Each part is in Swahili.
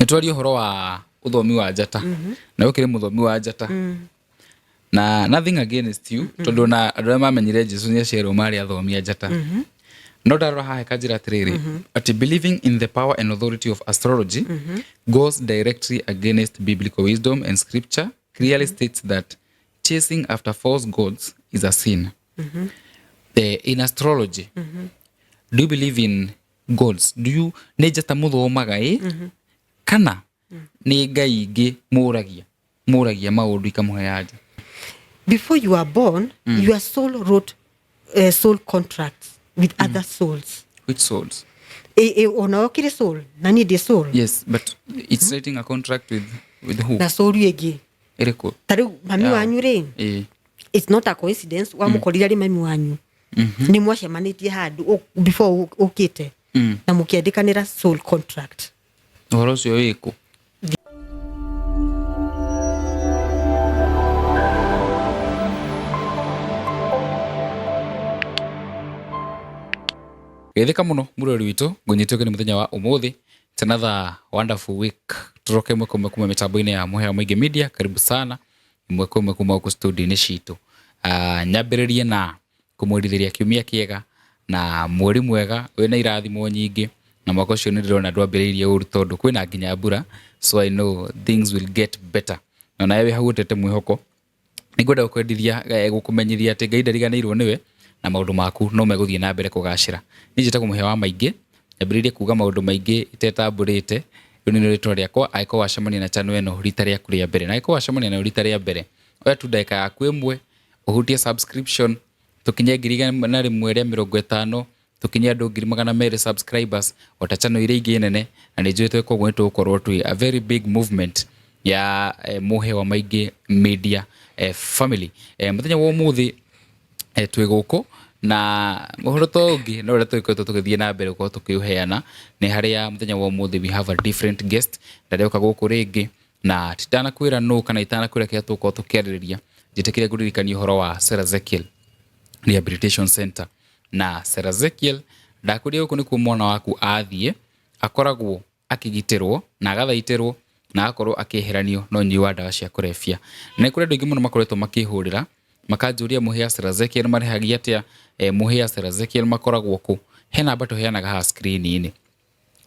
Nitwario horo wa uthomi wa njata na ukire muthomi wa njata na nothing against you tondu na andu mamenyire Jesu ni aciarwo mari athomi a njata no ndarora haha kanjira atiriri ati believing in the power and authority of astrology goes directly against biblical wisdom, and scripture clearly states that chasing after false gods is a sin. In astrology, do you believe in gods? Do you ne njata muthomaga kana ni ngai ingi muragia maundu ikamuhe anja? Before you are born, your soul wrote soul contracts with other souls. Which souls? Onaokire soul, nani de soul. Yes, but it's writing a contract with who? Na soul yegi. Ereko. Tari mami wanyu re. It's not a coincidence. Wa mukorira ri mami wanyu. Ni mwacemanitie handu before ukite. Na mukiandikanira soul contract. Uhoro ucio wiko. Getheka muno murori witu ngunyitio ni muthenya wa umuthi. It's another wonderful week. Turoke mwe kuma mitambo-ini ya Muhea Muingi Media. Karibu sana mwe kuma huko studio-ini citu. Nyambiririe na kumwirithiria kiumia kiega na mweri mwega wina irathimo nyingi na mwaka ucio ni ndirona ndwambiriirie uru tondu kwina nginya mbura, so I know things will get better. Na nawe hagutete mwihoko nigwenda gukwendithia gukumenyithia ati Ngai ndariganirwo niwe na maundu maku no meguthie na mbere kugacira. Nijeta kumuhe wa maingi nyambiririe kuga maundu maingi itetamburite ni ritwa riakwa aiko wacemania na channel eno rita riaku ria mbere na aiko wacemania na rita ria mbere oya tu ndeka yaku imwe uhutie subscription tukinye 150 tukinye andu 200 subscribers ota channel ire ingi nene na nijuite ko gwetu gukorwo tu a very big movement ya Muhea Muingi Media family. Muthenya wa umuthi twi guku na muhoro to ungi no reto ikoto tukithie na mbere ko tukiuheana ni haria muthenya wa umuthi we have a different guest ndareuka guku ringi na titana kwira no kana itana kwira kia tuko tukiaririria jitekire kuririkania uhoro wa Sarah Ezekiel Rehabilitation Center na Sarah Ezekiel ndakuria guku ni ku mwana waku athie akoragwo akigitirwo na agathaiterwo na akorwo akiheranio no nyi wa ndawa cia kurefia na kuri andu ingi muno makoretwo makihurira makanjuria Muhea Sarah Ezekiel marihagia atia Muhea Sarah Ezekiel makoragwo ku hena bato heanaga ha screen-ini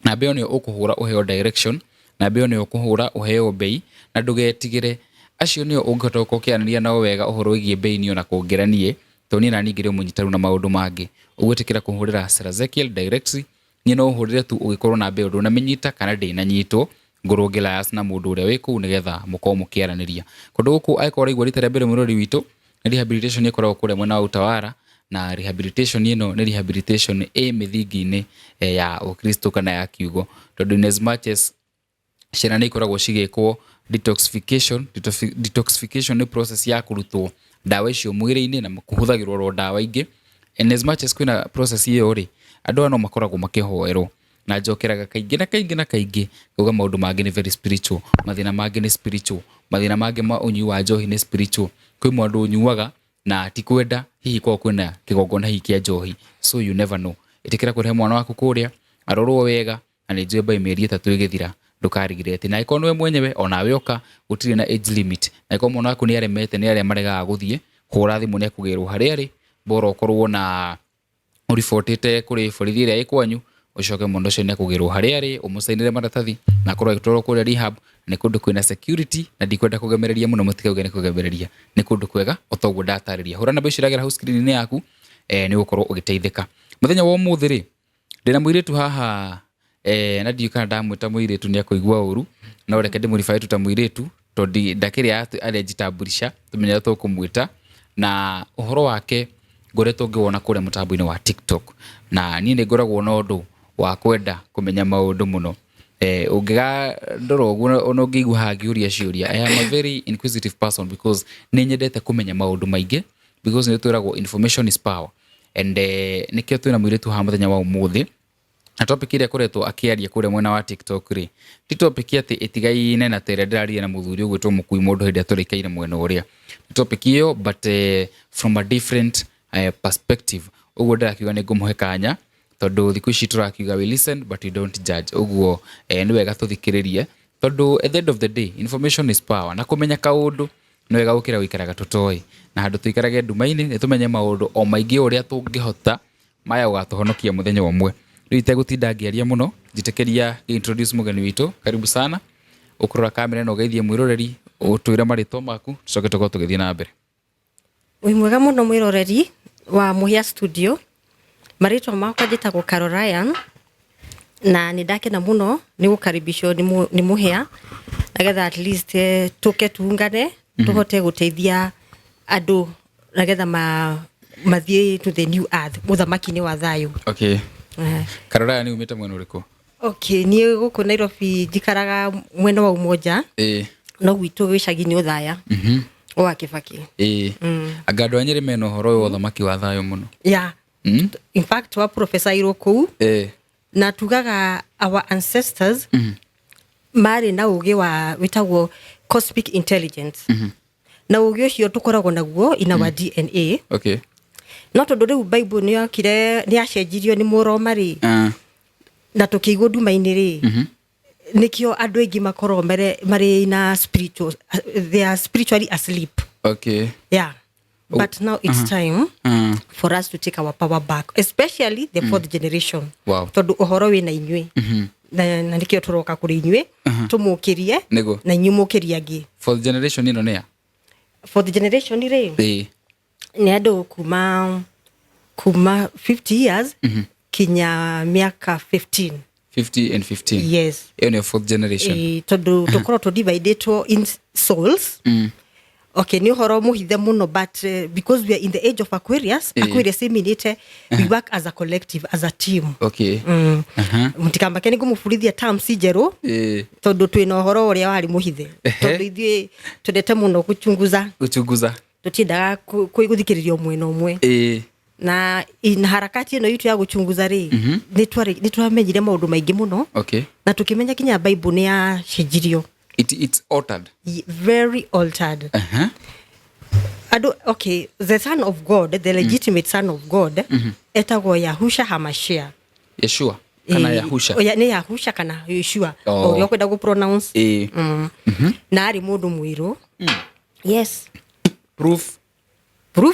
na beo ni ukuhura uheo direction na beo ni ukuhura uheo bei na ndugetigire acio ni ungihota gukianĩria nao wega uhoro wigie bei ni ona kuongeranie to ni na ningire munyitaru na maundu mangi ugwetikira kuhurira Sarah Ezekiel directly ni no uhurire tu ugikorwo na beo ndu na menyita kana ndina nyitwo ngurungila yas na mundu uria wiku nigetha muko mukiaraniria kundu guku aikora igwa rita ria mbere murori witu rehabilitation ikoragwo kure mwena wa Utawara na rehabilitation ino ni rehabilitation mithingi-ini ya Ukristo kana ya kiugo tondu in as much as ciana ni ikoragwo cigikwo detoxification ni process ya kurutwo ndawa icio mwiri-ini na kuhuthagirwo ro ndawa ingi in as much as kwina process iyo ri andu ano makoragwo makihoerwo na njokeraga kaingi kuga maundu mangi ni very spiritual, mathina mangi ni spiritual, mathina mangi ma unyu wa njohi ni spiritual. Kwi mwandu unyuaga na ti kwenda hihi kwa kwina kigongona hiki kia njohi, so you never know. Itikira kurehe mwana waku kuria arorwo wega na nijue by mieri 3 igithira ndukarigire ati na ikono we mwenyewe onawe oka utire na age limit na ikono mwana waku ni aremete ni aria marega guthie hura thimu ni akugirwo hari ari boro korwo na urifortete kuri borithi iria ikwanyu ucoke mundu ucio ni akugirwo hari ari umusainire maratathi na korwo agitwarwo kuri rehab ni kundu kwina security na ndikwenda kugemereria muno mutikauge ni kugemereria ni kundu kwega otoguo ndatariria hura na bishiragira house screen-ini yaku ni gukorwo ugiteithika. Muthenya wa umuthi ri ndina muiritu haha na ndiu kana ndamwita muiritu ni akuigwa uru no reke ndimurifai tuta muiritu tondi ndakiri arejitambulisha tumenya tukumwita na uhoro wake ngoretwo ngiwona kure mutambo-ini wa TikTok na ni ngoragwo na undu wa kwenda kumenya maundu muno ungiga ndoro ono ngigwa hagiuria ciuria. I am a very inquisitive person because ni nyendete kumenya maundu maingi because ni twiragwo information is power and nikio twina muiritu ha muthenya wa umuthi na topic iria koretwo akiaria kure mwena wa TikTok ri ti topic ati itigaine na tere ndararia na muthuri ugwitwo mukui mundu hindi aturikaire mwena uria topic iyo but from a different perspective uguo ndirakiuga ni ngumuhe kanya tondu thiku ici turakiuga we listen but you don't judge uguo ni wega tuthikiririe tondu at the end of the day information is power na kumenya kaundu no wega gukira wikaraga tutoi na handu tuikarage nduma-ini ni tumenye maundu o maingi uria tungihota maya ugatuhonokia muthenya umwe riu itegutinda ngiaria muno njitekeria introduce mugeni witu karibu sana ukurora kamera no geithie mwiroreri utwira maritwa maku tucoke tuko tugithie na mbere wi mwega muno mwiroreri wa Muhia Studio maritwa makwa njitagwo Carol Ryan na nindakena muno ni gukaribishwo ni Muhia nagetha at least tuke tuungane tuhote guteithia andu nagetha mathie to the new earth muthamaki-ini wa thayu. Okay. Carol Ryan ni umite mwena uriku? Okay, ni guku Nairobi njikaraga mwena wa Umoja. No gwitu gicagi-ini Uthaya. Wa Kibaki. Anga andu a Nyeri mena uhoro wa uthamaki wa thayu muno. Yeah. In fact wa professor iro kuu. Na tugaga our ancestors mari na ugi wa witagwo cosmic intelligence. Na ugi ucio tukoragwo naguo in our DNA. Okay. No tondu riu Bible ni yakire ni acenjirio ni Muroma ri na tukiigwo nduma-ini ri nikio andu aingi makorwo mari na spiritual, they are spiritually asleep. Okay. Yeah. But now it's time for us to take our power back, especially the fourth generation. Wow. Tondu uhoro wi na inyui na nikio turoka kuri inyui tumukirie na inyui mukirie angi. Fourth generation ino nia? Fourth generation ri ni andu kuma 50 years kinya miaka 15 and 15. Yes. Hiyo ni fourth generation. Tondu tukoro to divided in souls. Okay, ni uhoro muhithe muno, but because we are in the age of Aquarius, Aquarius iminite we work as a collective, as a team. Okay. Mutikamba keni kumufurithia terms jeru tondu twina uhoro uria wari muhithe tondu ithie twendete muno guchunguza tutindaga kuiguthikiririo mwena umwe na in harakati ino yitu ya guchunguza ri ni twamenyire maundu maingi muno. Okay. Na tukimenya kinya Bible ni ya cenjirio. It's altered. Very altered. Okay, the son of God, the legitimate son of God, etagwo Yahusha Hamashiach. Yeshua kana Yahusha. Oya ni Yahusha kana Yeshua. Oria kwenda gu pronounce. Na ari mundu mwiru. Yes. Proof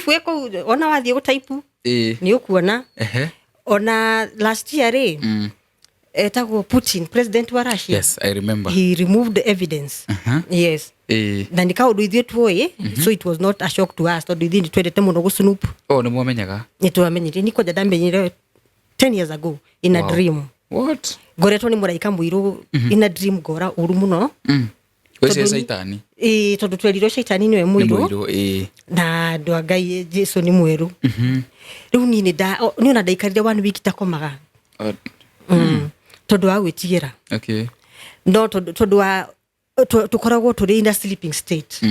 weko ona wathie gu type. Ni ukuona. Ona last year etagwo Putin, president wa Russia. Yes, I remember. He removed the evidence. Yes. Na nikaundu ithie tuoye, so it was not a shock to us. Tondu ithie twendete muno gu snoop. Ni mwamenyaga? Ni twamenyire niko ndamenyire 10 years ago in a dream. What? Ngoretwo ni muraika mwiru in a dream gora uru muno. Wese shaitani? Tondu twerirwo shaitani niwe mwiru. Na ndu Ngai Jesu ni mweru. Riu ni ona ndaikarire 1 week takomaga. Tondu wa gwitigira. Okay. No tondu wa tukoragwo turi in a sleeping state.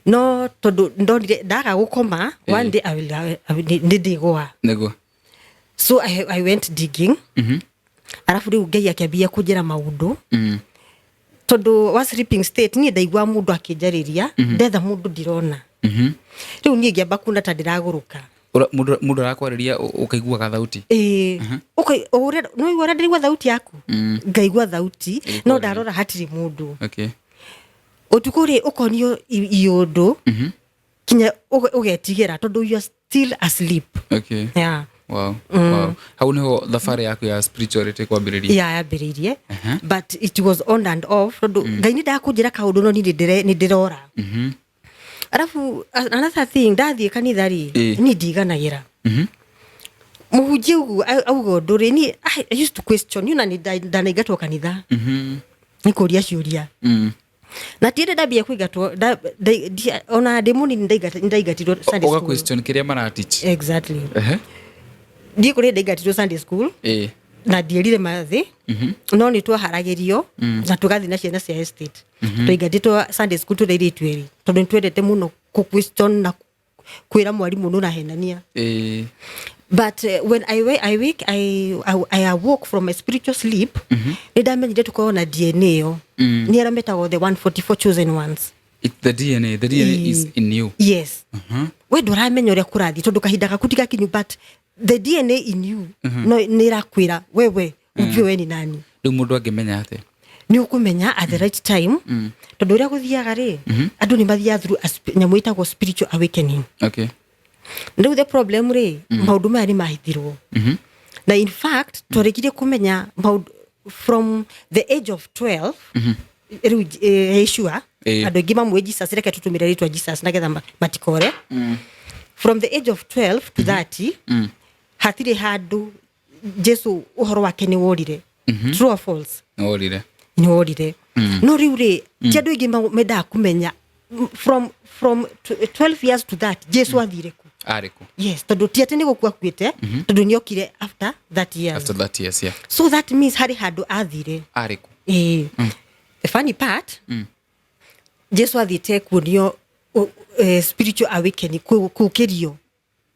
No tondu ndonire ndaga gukoma one day ndigwa. So I went digging. Arafu riu Ngai akiambia kunjira maundu. Tondu wa sleeping state ni ndaigwa mundu akinjariria ndetha mundu ndirona. Riu ni ngiamba kuna ta ndiraguruka. Mundu arakwariria ukaigua ka thauti? Okay, no igua ndirigwa thauti yaku. Ngaigua thauti no ndarora hatiri mundu. Okay. Utukuri ukonio iundu kinya ugetigira tondu you are still asleep. Okay. Yeah. Wow. Wow. How niho thafari yaku ya spirituality kwambiriria? Yeah, yambiririe. But it was on and off. Tondu Ngai ni ndakunjira kaundu no ni ndirora. Arafu another thing ndathie kanitha ri ni ndiganagira. Muhunjia augo nduri ni I used to question you na ni ndanaigatwo kanitha. Ni kuria ciuria. Na tiende ndambia kuigatwo ona demoni ndaigatirwo Sunday school. Oga question kiria mara teach. Exactly. Ndi kuri ndaigatirwo Sunday school. Na ndierire mathi no ni twaharagirio na tugathi na ciana cia estate. Tuigatitwo Sunday school tureire tweri tondu twendete muno ku question na kwira mwarimu no na henania. But when I wake, I awoke from a spiritual sleep. Ndamenyire tuko na DNA yo. Ni ara metago the 144 chosen ones. It's the DNA is in you. Yes. We nduramenya uria kurathi tondu kahinda gakutika kinyu, but the DNA in you no nirakwira wewe ujue we ni nani. Ndu mundu angemenya ate? ni ukumenya at the right time tondu uria guthiaga ri andu ni mathia through nyamu itagwo spiritual awakening. Okay. Now the problem ri maundu maya ni mahithirwo na in fact twarekirie kumenya from the age of 12 Yeshua andu aingi mamwe Jesus reke tutumire ritwa Jesus nagetha matikore from the age of 12 to 30 hatire handu Jesu uhoro wake ni worire true or false ni worire no riure ti andu aingi menda kumenya from 12 years to that Jesu athire ku ariku yes tondu ti atene gukua kwite tondu ni okire after that years yeah. So that means hari handu athire ariku the funny part Jesu athite kunio spiritual awakening kukirio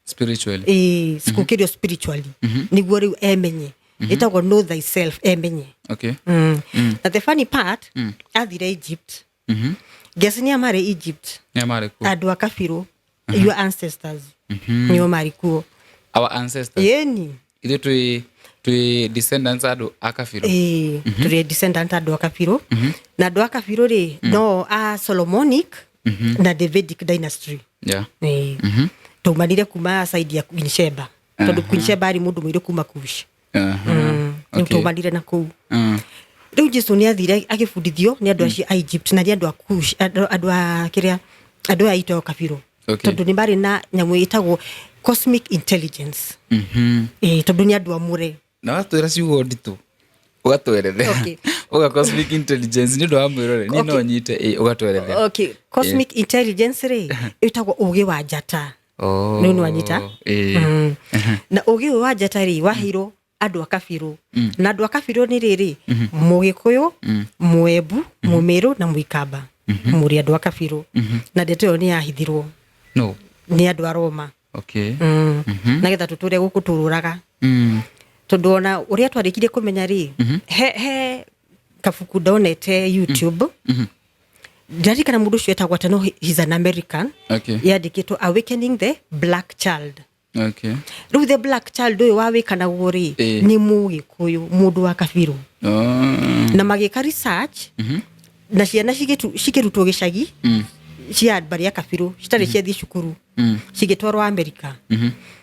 spiritually kukirio spiritually niguo riu emenye itagwo know thyself emenye. Okay. That the funny part athire Egypt gesi ni amare Egypt andu akafiru your ancestors nio marikuo our ancestors yeni ithe twi descendants adu akafiru twi descendants adu akafiru na adu akafiru ri no a Solomonic na Davidic dynasty yeah tumanire kuma side ya Queen Sheba tondu Queen Sheba ari mundu mwire kuma Kush okay tumanire na ku riu Jesu ni athire agifundithio ni andu acio a Egypt na andu a Kush andu a kiria andu a ito kafiru tondu ni bari na nyamu itagwo cosmic intelligence tondu ni andu amure na watwira ciugo nditu ugatwerethe uga cosmic intelligence ni ndo amwirore ni no nyite ugatwerethe cosmic intelligence ri itagwo ugi wa njata ni no anyita na ugi wa njata ri wahiro andu akafiru na andu akafiru ni riri Mugikuyu Muebu Mumeru na Muikamba muri andu akafiru na ndeto ni yahithirwo no ni andu a Roma. Okay. Na getha tuture guku tururaga tondu ona uria twarikire kumenya ri he kafuku donete YouTube ndari kana mundu cio etagwa tano he's an American yandikitwo Awakening the Black Child. Okay. Ru the black child uyu wawikana guri ni Mugikuyu mundu wa kafiru na magika research na ciana cikirutwo gicagi cia bari ya kafiru citari ciathi cukuru cigitwarwo America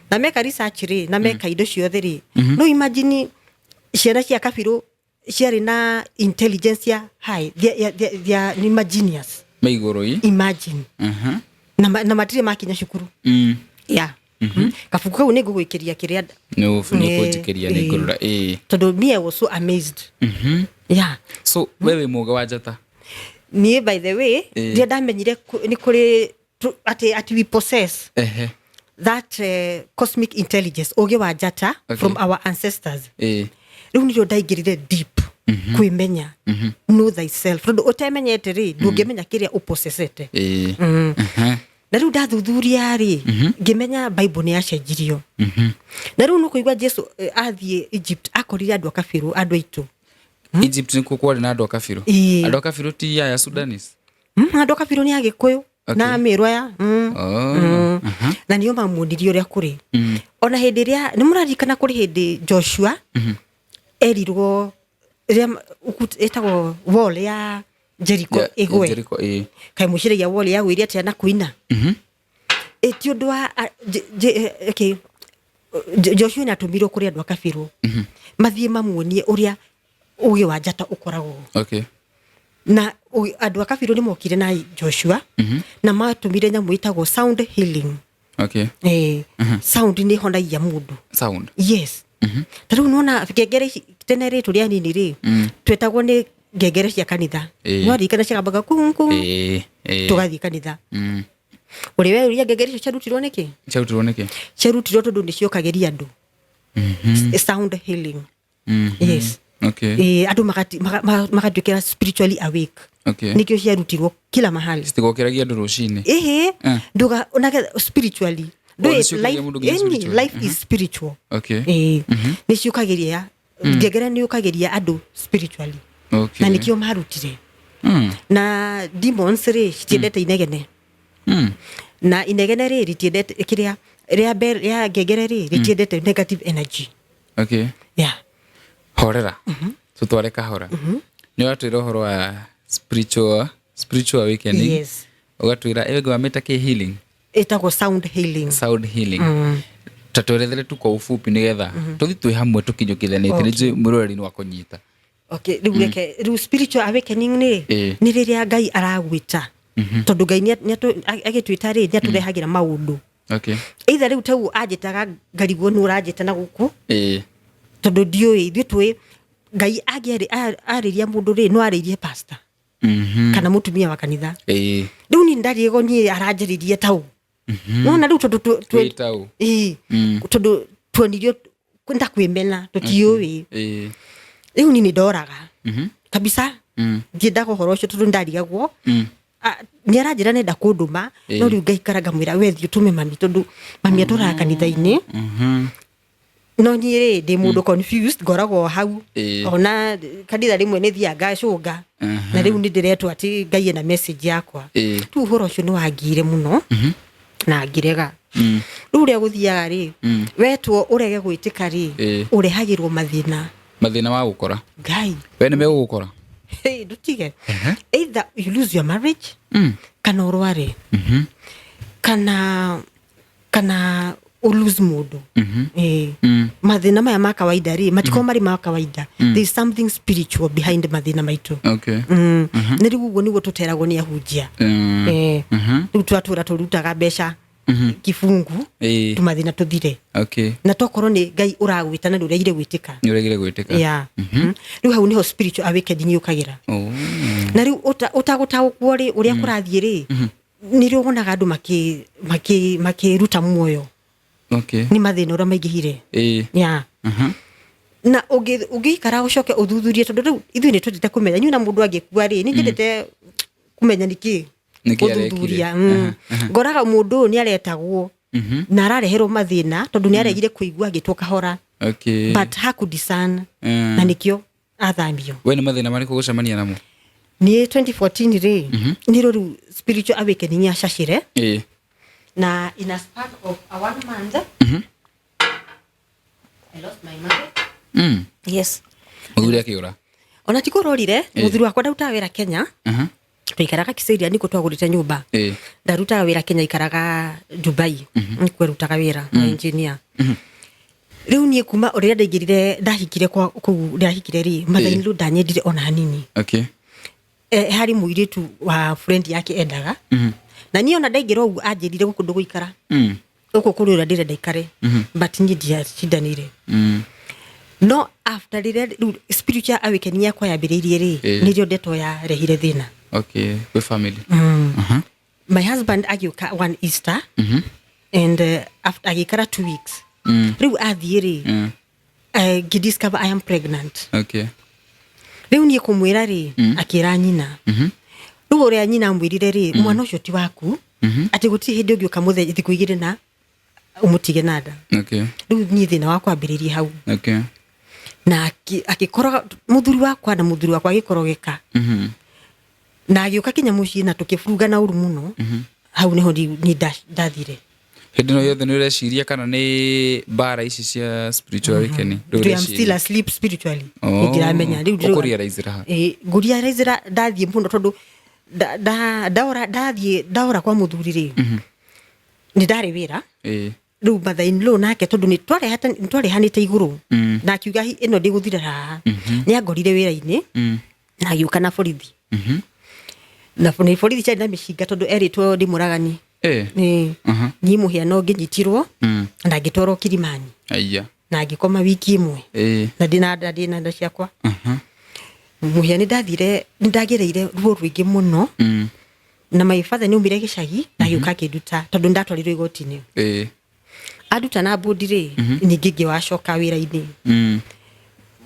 na meka research ri na meka indo ciothe ri no imagine ciana cia kafiru ciari na intelligence ya high they ni genius maigoro imagine na matire makinya cukuru yeah kafuku kau nego gwikiria kiria no funi kujikeria ni ngurura tondu me was so amazed yeah so wewe muga wa njata ni by the way dia ndamenyire ni kuri at we possess that cosmic intelligence ugi wa njata from our ancestors riu ni ndaigirire deep kuimenya know thyself tondu utemenyete ri ndungemenya kiria upossessete na riu ndathuthuria ri ngimenya Bible ni yacenjirio na riu no kuigwa Jesu athie Egypt akorire andu akafiru andu aitu Egypt ni kukwari na andu akafiru ti ya Sudanese andu akafiru ni Agikuyu na Ameru ya na niyo mamunirio ria kuri ona hindi ria ni murarikana kuri hindi Joshua erirwo ria etagwo wall ya Jericho igwe kai mushiragia wall ya gwiri atia na kuina ti undu wa okay Joshua na tumirwo kuri andu akafiru mathie mamuonie uria ugi wa njata ukoragwo na andu akafiru ni mokire na Joshua na matumire nyamu itagwo sound healing sound ni honagia mundu sound yes taru nona ngengere tenere turia nini ri twetagwo ni ngengere cia kanitha no rikana ciabaga kungu tugathi kanitha uri we uria ngengere cia rutirwo niki ciarutirwo tondu ni ciokageria andu sound healing yes andu magatwikira spiritually awake nikio ciarutirwo kila mahali citigokeragia andu rucini nduga onaga spiritually life is spiritual ni ciukageria ngengere ni ukageria andu spiritually na nikio marutire na demons ri citiendete inegene na inegene ri ritiendete kiria ria ngengere ri ritiendete negative energy horera tutware kahora Nĩ watwĩra ũhoro wa spiritual awakening. Yes. Ũgatwĩra ego ameta ke healing. Ĩtagwo sound healing. Sound healing. Tatwerethere tu kwa ufupi nigetha tuthi twĩ hamwe tukinyũkithanĩtie nĩ mũroreri nĩ wakũnyita. Okay, rĩu spiritual awakening nĩ rĩrĩa Ngai aragwĩta. Tondũ Ngai agĩtwĩta rĩ nĩ atũrehagĩra maũndũ. Okay. Either rĩu tau anjĩtaga ngarigwo nĩ ũranjĩta na gũkũ. Tondũ ndiũĩ ithuĩ twĩ Ngai arĩria mũndũ rĩ no arĩirie pastor. Kana mũtumia wa kanitha. Rĩu niĩ ndarĩego niĩ aranjĩrĩrie tau. Nona rĩu tondũ tau. Tondũ tuonirio kwenda kwĩmena tũtiũĩ. Rĩu niĩ nĩndoraga. Kabisa. Ndiendaga ũhoro ũcio tondũ ndarigagwo. Nĩ aranjĩra nenda kũndũma no rĩu ngaikara ngamwĩra we thiĩ ũtũme mami tondũ mami atũraga kanitha-inĩ. No niĩ rĩ ndĩ mũndũ confused ngoragwo hau. Ona kanitha rĩmwe nĩ thiaga ngacũnga. Na rĩu nĩ ndĩretwo atĩ Ngai ena message yakwa. Rĩu ũhoro ũcio nĩ wangire mũno na ngĩrega. Rĩu ũrĩa gũthiaga rĩ wetwo ũrege gwĩtĩka rĩ ũrehagĩrwo mathĩna wa gũkora. Ngai we nĩ megũgũkora. Ndutige. Either you lose your marriage kana ũrware kana lose mũndũ. Mathĩna maya ma kawaida rĩ matiko marĩ ma kawaida. There is something spiritual behind mathĩna maitũ. Nĩ rĩu ũguo nĩguo tũteragwo nĩ ahunjia. Rĩu twatũra tũrutaga mbeca kifungu tumathĩna tũthire. Na tokorwo nĩ Ngai ũragwĩta na ndũregire gwĩtĩka. Rĩu hau nĩho spiritual awakening yũkagĩra. Na rĩu ũtagũtaũkwo rĩ ũrĩa kũrathiĩ rĩ nĩ rĩu wonaga andũ makĩruta muoyo. Nĩ mathĩna ũrĩa maingĩhire. Na ũngĩikara ũcoke ũthuthurie tondũ rĩu ithuĩ nĩ twendete kũmenya nyuna mũndũ angĩkua rĩ nĩ nyendete kũmenya nĩkĩ ũthuthuria. Ngoraga mũndũ ũyũ nĩ aretagwo na arareherwo mathĩna tondũ nĩ aregire kũigua agĩtwo kahora. But hakudiscern na nĩkĩo athamio. We nĩ mathĩna marĩkũ gũcemania namo? Niĩ 2014 rĩ nĩ rĩu spiritual awakening yacacire. Na in a span of a 1 month, I lost my mother. Yes. Mũthuri akĩũra. Ona ti kũrorire mũthuri wakwa ndarutaga wĩra Kenya. Tũikaraga Kĩcĩria nĩkuo twagũrĩte nyũmba. Ndarutaga wĩra Kenya ikaraga Dubai. Nĩkuo rutaga wĩra engineer. Rĩu niĩ kuma ũrĩa ndaingĩrire ndahikire kũu ndahikire rĩ mathainĩ rĩu ndanyendire ona hanini. Harĩ mũirĩtu wa friend yake endaga. Na niĩ ona ndaingĩra ũguo anjĩrire gũkũ ndũgũikara. Gũkũ kũrĩ ũrĩa ndĩrenda ikare. But niĩ ndiacindanire. No after rĩrĩa spiritual awakening yakwa yambĩrĩirie rĩ nĩrĩo ndeto yarehire thĩna. With family. My husband agĩũka one Easter and after agĩikara 2 weeks. Rĩu athiĩ rĩ ngĩdiscover I am pregnant. Rĩu niĩ kũmwĩra rĩ akĩra nyina. Rĩu ũrĩa nyina amwĩrire rĩ mwana ũcio ti waku atĩ gũtirĩ hĩndĩ ũngĩũka mũthenya thikũ igĩrĩ na ũmũtige na nda. Rĩu niĩ thĩna wakwa ambĩrĩirie hau. Na agĩkoroga mũthuri wakwa na mũthuri wakwa agĩkorogeka. Na agĩũka kinya mũciĩ na tũkĩburuga na ũru mũno. Hau nĩho niĩ ndathire. Hĩndĩ ĩno yothe nĩ ũreciria kana nĩ mbara ici cia spiritual awakening? I am still asleep spiritually. Ngĩramenya rĩu ũkũrealize ha? Ngũrealize ndathiĩ mũno tondũ ndaora kwa mũthuri rĩ nĩ ndarĩ wĩra. Rĩu mathainĩ rĩu nake tondũ nĩ twarehanĩte igũrũ na akiuga ĩno ndĩgũthira haha nĩ angorire wĩra-inĩ na agĩũka na borithi. Na borithi ciarĩ na mĩcinga tondũ erĩtwo ndĩ mũragani. Niĩ mũhiano ngĩnyitirwo na ngĩtwarwo Kilimani na ngĩkoma wiki ĩmwe na ndĩna nda ciakwa. Mũhia nĩ ndathire nĩ ndagereire ruo rũingĩ mũno na my father nĩ umire gĩcagi na agĩũka akĩnduta tondũ ndatwarirwo igoti-inĩ. Anduta na mbũndi rĩ ningĩ ngĩwacoka wĩra-inĩ.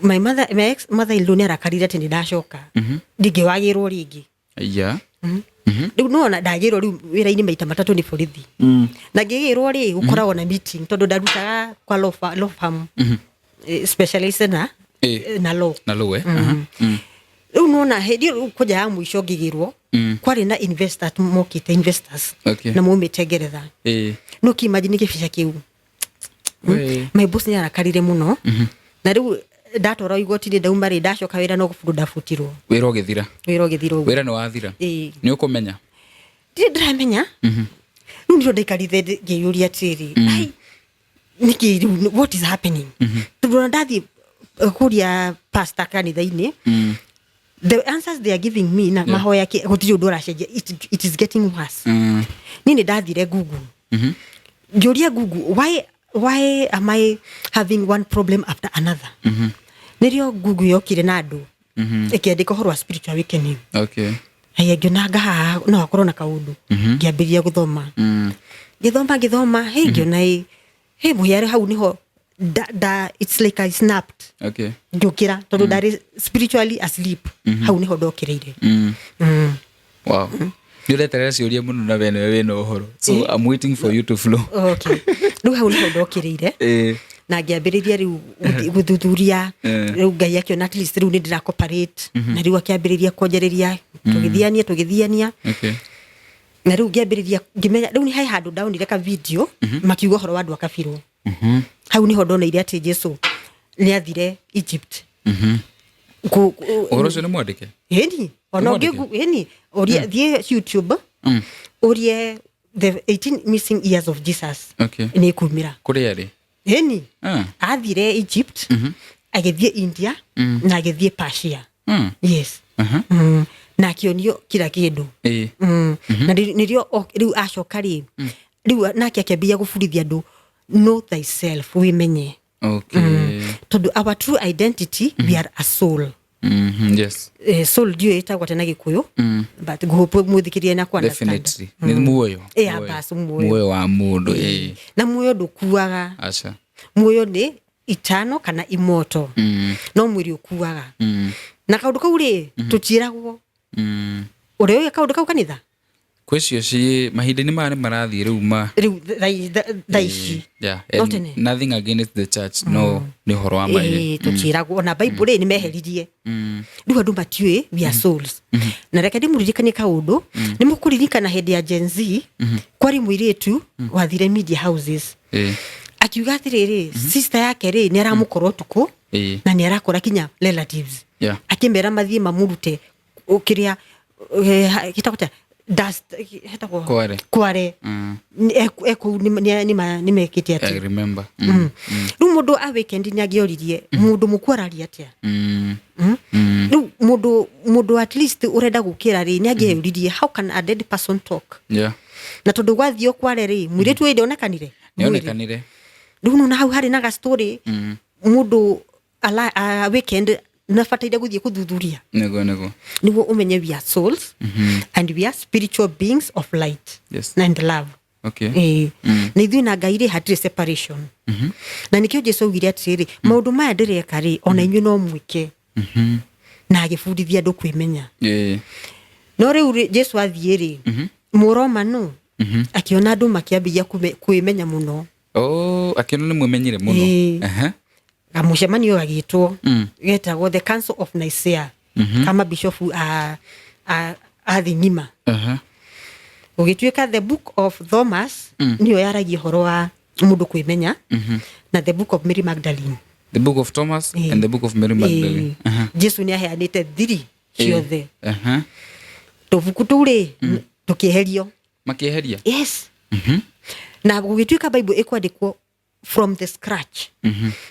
My ex mother in law nĩ arakarire atĩ nĩ ndacoka ndingĩwagĩrwo rĩngĩ. Rĩu nona ndagĩrwo rĩu wĩra-inĩ maita matatũ nĩ borithi. Na ngĩgĩrwo rĩ gũkoragwo na meeting tondũ ndarutaga kwa law firm specialist na law. Rĩu nona hĩndĩ ĩyo kũja ya mũico ngĩgĩrwo kwarĩ na investors mokĩte investors na maumĩte Ngeretha. No kĩimagine gĩbica kĩu. My boss nĩ arakarire mũno na rĩu ndatora igoti-inĩ ndauma rĩ ndacoka wĩra no gũbutwo ndabutirwo wĩra ũgĩthira wĩra nĩ wathira nĩ ũkũmenya ndiramenya rĩu nĩrĩo ndaikarire ngĩyũria atĩrĩ nĩkĩ what is happening tondũ ona ndathiĩ kũria pastor kanitha-inĩ the answers they are giving me na mahoya gũtirĩ ũndũ ũracenjia it is getting worse niĩ nĩ ndathire Google ngĩũria Google why am I having one problem after another nĩrĩo Google yokire na andũ ĩkĩandĩka ũhoro wa spiritual awakening ngĩona ngaha no akorwo na kaũndũ ngĩambĩrĩria gũthoma ngĩthoma ngĩona mũhiare hau niho it's like I snapped ngĩũkĩra tondũ ndarĩ spiritually asleep hau niho ndokereire wow nĩ ũreterera ciũria mũno na wĩna ũhoro so I'm waiting for you to flow rĩu hau niho ndokereire na ngĩambĩrĩria rĩu gũthuthuria rĩu Ngai akĩona at least rĩu nĩ ndĩra cooperate na rĩu akĩambĩrĩria kuonjereria tũgĩthiania na rĩu ngĩambĩrĩria ngĩmenya rĩu nĩ hai handũ ndaonire ka video makiuga ũhoro wa andũ akabirwo hau niho ndoneire atĩ Jesũ nĩ athire Egypt ũhoro ũcio nĩ mwandĩke ona ũngĩ ũria thiĩ YouTube ũrie the 18 missing years of Jesus nĩ kumĩra kũrĩa rĩ athire Egypt agĩthiĩ India na agĩthiĩ Persia yes na akĩonio kila kĩndũ na nĩrĩo rĩu acoka rĩ rĩu nake akĩambia gũbundithia andũ know thyself wĩmenye tondũ our true identity we are a soul yes soul ndio ĩtagwo tena Gĩkũyũ but ngũhope mũthikĩrie na understand definitely nĩ muoyo muoyo wa mũndũ na muoyo ndũkuaga acha muoyo nĩ eternal kana immortal no mwĩrĩ ũkuaga na kaũndũ kau rĩ tũtiragwo ũrĩa kaũndũ kau kanitha kwĩcio ci mahinda-inĩ maya marathiĩ rĩu thaici nothing against the church no nĩ ũhoro wa maĩ tũtiragwo ona Bible nĩ meheririe rĩu andũ matiũĩ we are souls na reke ndĩmũririkanie kaũndũ nĩ mũkũririkana hĩndĩ ya Gen Z kwarĩ mũirĩtu wathire media houses akiuga atĩrĩrĩ sister yake rĩ nĩ aramũkora ũtukũ na nĩ arakora kinya relatives akĩmera mathiĩ mamũrute ũkĩrĩa gĩtagwo dust hetagwo kware eko ni mekĩte atĩ I remember rĩu mũndũ a weekend nĩ angĩoririe mũndũ mũkwararia atĩa rĩu mũndũ at least ũrenda gũkĩra rĩ nĩ angĩoririe how can a dead person talk na tondũ gwathio kware rĩ mũirĩtu ũyũ nĩonekanire rĩu na hau harĩ na ga story mũndũ a weekend nafataire gũthiĩ kũthuthuria nĩguo ũmenye we are souls and we are spiritual beings of light and love na ithuĩ na Ngai rĩ hatirĩ separation na nĩkĩo Jesũ augire atĩrĩ maũndũ maya ndĩreka rĩ ona inyuĩ no mwĩke na agĩbundithia andũ kwĩmenya no rĩu Jesũ athiĩ rĩ Mũroma no akĩona andũ makĩambĩrĩria kwĩmenya mũno akĩona nĩ mwĩmenyire mũno mũcemanio agĩtwo getagwo the Council of Nicaea kama bishop athi ng'ima ũgĩtuĩka the book of Thomas nĩyo yaragia ũhoro wa mũndũ kwĩmenya na the book of Mary Magdalene the book of Thomas and the book of Mary Magdalene Jesũ nĩ aheanĩte thiri ciothe tũbuku tũu rĩ tũkĩeherio makĩeheria yes na gũgĩtuĩka Bible ĩkwandĩkwo from the scratch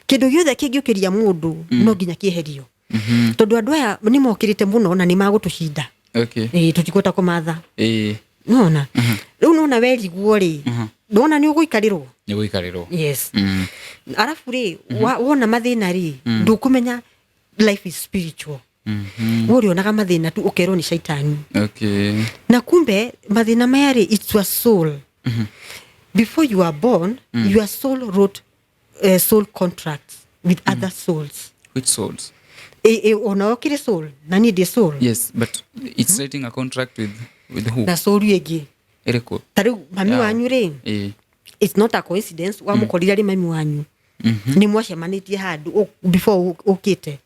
kĩndũ gĩothe kĩngĩũkĩria mũndũ no nginya kĩeherio tondũ andũ aya nĩ mokĩrĩte mũno na nĩ magũtũcinda tũtikũhota kũmatha nona rĩu nona werigwo rĩ ndona nĩ ũgũikarĩrwo yes arabu rĩ wona mathĩna rĩ ndũkũmenya life is spiritual ũrĩonaga mathĩna tu ũkerwo nĩ shaitani na kumbe mathĩna maya rĩ it's your soul before you are born your soul wrote soul contracts with other souls. Which souls? Ona okire soul na ni the soul. Yes, but it's writing a contract with who? Na soul yegi ereko tari mami wanyu re it's not a coincidence wa mukorira ri mami wanyu ni mwacemanitie handu before okite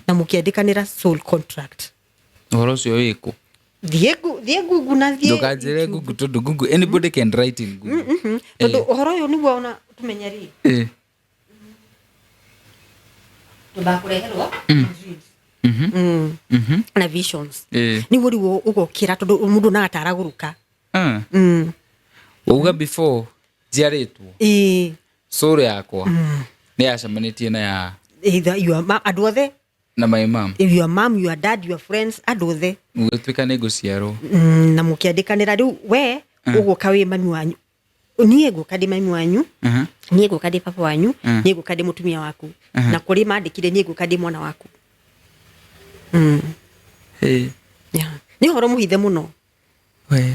na mukiandikanira soul contract uhoro cio wiko Google na ndukajire Google to Google anybody can write in Google todo uhoro yo ni wona tumenya ri tubakureherwo na visions ni wori wo ugokira tondu mundu na ataraguruka uga before jiaritwo soul yakwa ni yacemanitie na ya either your mom andu othe na my mom, your mom, your dad, your friends andu othe gutwika ni guciarwo na mukiandikanira riu we uguka wi mami wanyu nie guka ndi mami wanyu nie guka ndi papa wanyu nie guka ndi mutumia waku na kuri mandikire nie guka ndi mwana waku ni horo muhithe muno we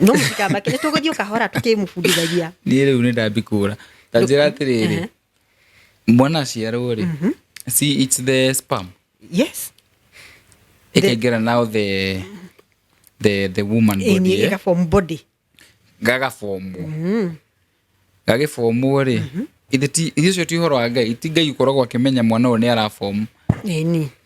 no mutikamba kile tuguthio kahora tukimufundithagia ni riu ni ndambikura tanjira atiriri mwana ciarwo ri see it's the sperm, yes, ikegera now the woman body ega form body gaga form gage form ri ithicio ti horo wa Ngai ti Ngai ukoragwo akimenya mwana o ni ara form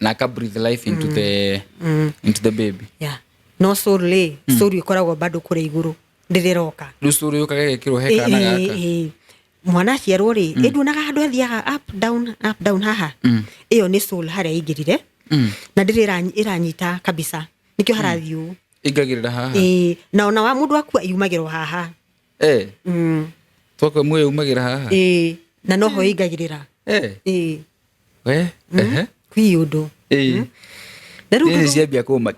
na ka breathe life into the baby, yeah, no soul soul ikoragwo bado kure iguru ndiriroka ru soul yukaga gekiro heka na gaka mwana ciarwo ri ndunaga handu athiaga up down haha iyo ni soul haria ingirire na ndirira iranyita kabisa nikyo harathiu ingagirira haha na ona wa mundu akua yumagirwo haha twakwe mwe yumagira haha na noho ingagirira we kwi undu ndaru ni ciambia kuma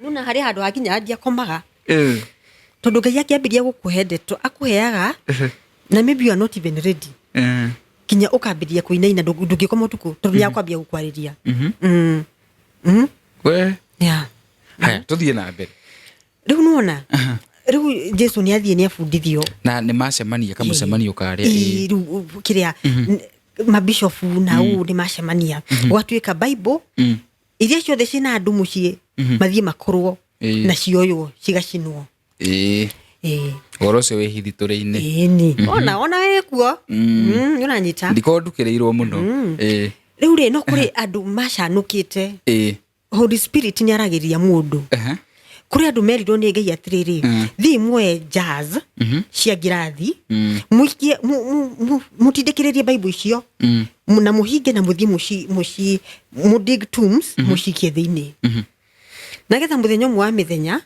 nuna hari handu hakinya andia komaga tondu Ngai akiambiria gukuhe ndeto akuheaga na maybe you are not even ready kinya ukambiria kuinaina ndungikoma utuku tondu ya kwambia gukwariria we yeah haya tuthie na mbere riu nuona riu Jesu ni athie ni afundithio na ni macemania kamucemanio karia riu kiria mabishofu na ni macemania gwatuika Bible iria ciothe cina andu mucii mathie makorwo na cioywo cigacinwo orocio we hithitore-ini ni ona we kuo unanyita ndiko ndukireirwo muno riu ri no kuri andu macanukite Holy Spirit ni aragiria mundu kuri andu merirwo ni Ngai atiriri thi mwe jazz cia ngirathi muikie mutindikiririe Bible icio na muhinge na muthi muci mudig tombs mucikie thiini na getha muthenya mwa mithenya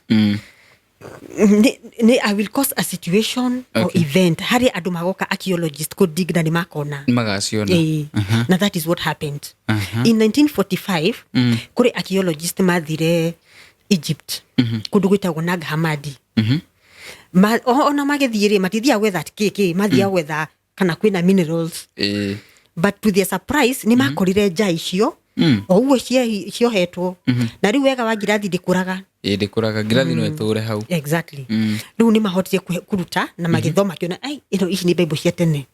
I will cause a situation or event hari andu magoka archaeologist ko dig na ni makona magaciona na that is what happened in 1945 kuri archaeologist mathire Egypt kundu gwitagwo Nag Hammadi ona magethire matithia gwetha kiki mathia gwetha kana kwina minerals but to their surprise ni makorire nja icio o uwe ciohetwo na riu wega wa ngirathi ndikuraga ngirathi no eture hau exactly riu ni mahotire kuruta na magithoma kiona ai ino ici ni Bible cia tene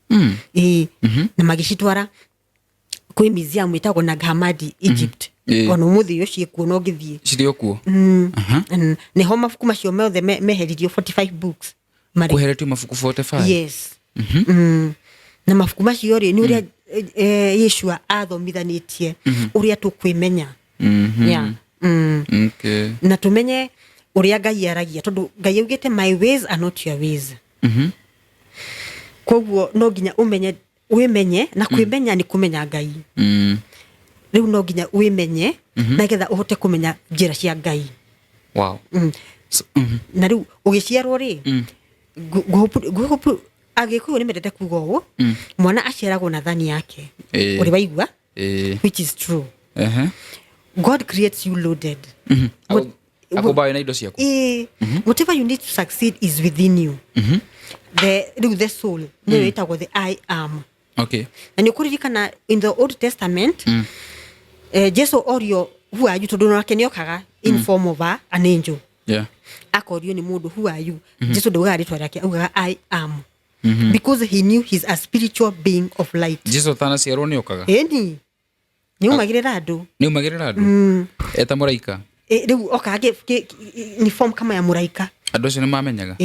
na magicitwara kwi museum itagwo Nag Hammadi Egypt ona muthi yo ciekuo no ngithie cirio kuo ne ho mafuku macio mothe meheririo 45 books kuheretio mafuku 45 yes na mafuku macio ri ni uria Yeshua athomithanitie uria tukwimenya yeah okay na tumenye uria Ngai aragia tondu Ngai augite my ways are not your ways koguo no nginya wimenye na kwimenya ni kumenya Ngai riu no nginya wimenye na getha uhote kumenya njira cia Ngai wow na riu ugiciarwo ri agikuyu ni mendete kuga uguo mwana aciaragwo na thani yake uri waigua which is true God creates you loaded akobayo na indo ciaku whatever you need to succeed is within you the soul ni itagwo the I am okay na ni kuririkana in the Old Testament Jesu orio who are you tondu nake ni okaga in form of an angel akorio ni mundu who are you Jesu ndugaga ritwa rake augaga I am because he knew he's a spiritual being of light. Jesu tana ciarwo ni okaga ni umagirira andu eta muraika riu okaga ni form kama ya muraika andu acio ni mamenyaga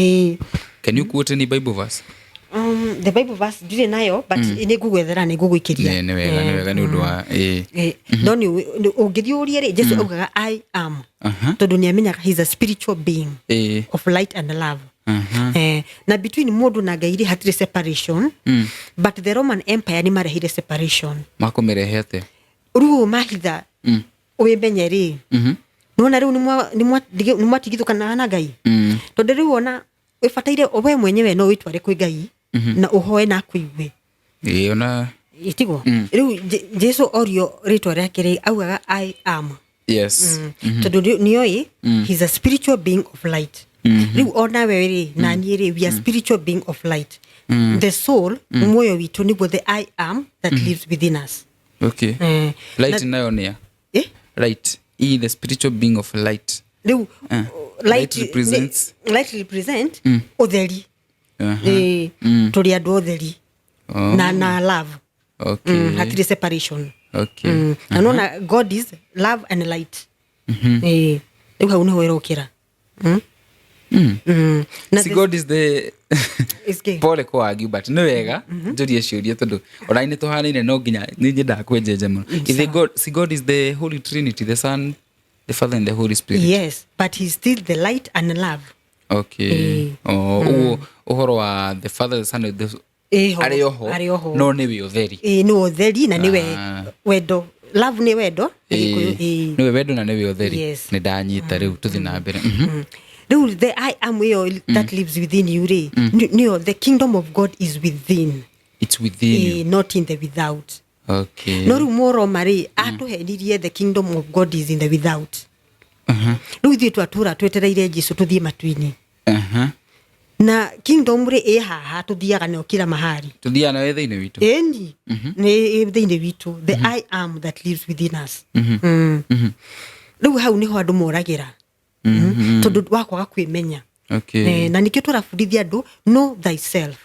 can you quote any Bible verse The Bible verse ndire nayo but ni ngugwethera ni ngugwikiria ni wega ni undu wa no ni ungithiuria ri Jesu augaga I am tondu ni amenyaga he's a spiritual being of light and love. Na between mundu na Ngai ri hatire separation but the Roman Empire ni marehire separation makumirehete uru mahitha uimenye ri nona riu ni mwatigithukana na Ngai tondu riu ona wibataire we mwenyewe no witware kwi Ngai na uhoe na kuigwe ona itigo riu Jesu orio ritwa riake ri augaga I am. Yes. Tondu nioi he's a spiritual being of light. Riu ona wewe ri na ni ri we are spiritual being of light. The soul moyo witu niguo the I am that lives within us. Okay. Light nayo nia light the spiritual being of light. Riu light represents utheri turi andu utheri na love. Okay. Hatire separation. Okay. Na nona God is love and light. Riu hau niho irokira. Si God is the pole kwa argue but no wega njurie ciuria tondu oraini tuhanaine no nginya ni njenda kwenjeje muno. Is God is the Holy Trinity, the Son, the Father and the Holy Spirit? Yes, but he's still the light and love. Okay. Uhoro wa the Father, the Son and the Arioho no niwe utheri. No utheri na niwe wendo. Love ni wendo. Niwe wendo na niwe utheri. Ni ndanyita riu tuthi na mbere. Riu the I am that lives within you re. No, the kingdom of God is within. It's within you. Not in the without. Okay. No rumoro mari atuhenirie the kingdom of God is in the without. Riu thie twatura twetereire Jesu tuthie matuini. Na kingdom re haha tuthiaga no kila mahali. Tuthia na wethe-ini witu. Ni wethe-ini witu. The I am that lives within us. Riu hau niho andu moragira. Tondu wakwaga kwimenya. Okay. Na nikio turabundithia andu know thyself.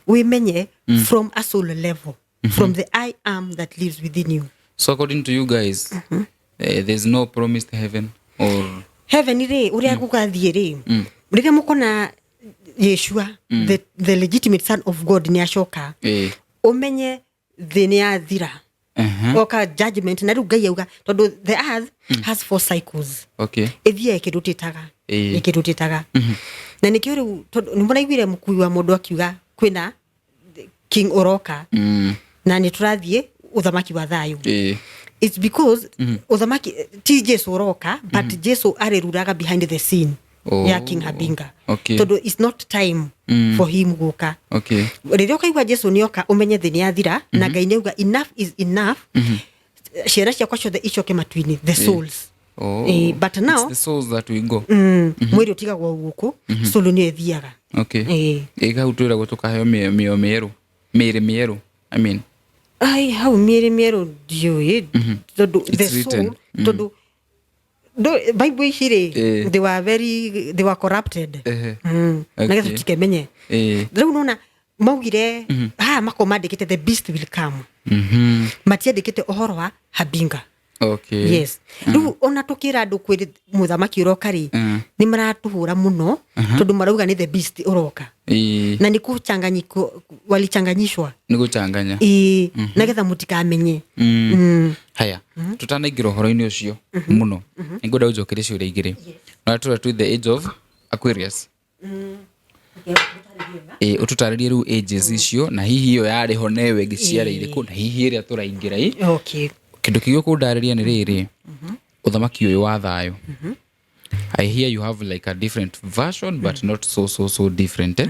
Wimenye from a soul level. From the I am that lives within you. So according to you guys, there's no promised heaven or heaven re uria gugathie re. Riria mukona Yeshua the legitimate son of God ni ashoka. Umenye thini athira. Oka judgment na riu Ngai auga tondu the earth has 4 cycles. Okay. Ithia ikirutitaga. Na nikio riu ni muraiguire mukui wa mundu akiuga kwina king oroka. Na ni turathie uthamaki wa thayu. It's because uthamaki ti Jesu oroka but Jesu areruraga behind the scene. Ya King Habinga. Okay. Todo it's not time for him guka. Okay. Riria ukaigua Jesu nioka umenye thini athira na Ngai niuga enough is enough. Ciana ciakwa ciothe icoke matuini the souls. But now it's the souls that we go. Mwiri utigagwo guku soul ni ethiaga. Okay. Hau twira gutukaheo mieru mieru I mean hau mieru dio todo the soul todo Bible hire they were corrupted. Nagetha tikemenye riu nona maugire makomandikite the beast will come. Matiandikite uhoro wa Habinga. Okay. Yes. Riu ona tukira andu kwiri muthamaki uroka ri ni maratuhura muno tondu marauga ni the beast uroka. Na ni kuchanganyiko walichanganyishwa. Ni kuchanganya. Nagetha mutikamenye. Haya. Tutanaingira uhoro-ini ucio muno. Ngwenda ujokere ciuria igiri. Na tura to the age of Aquarius. Ututaririe riu ages icio na hihi iyo yari ho newe ngiciareire ku na hihi iria turaingira Okay. Kindu kigio kundariria ni riri uthamaki uyu wa thayo. I hear you have like a different version but not so different.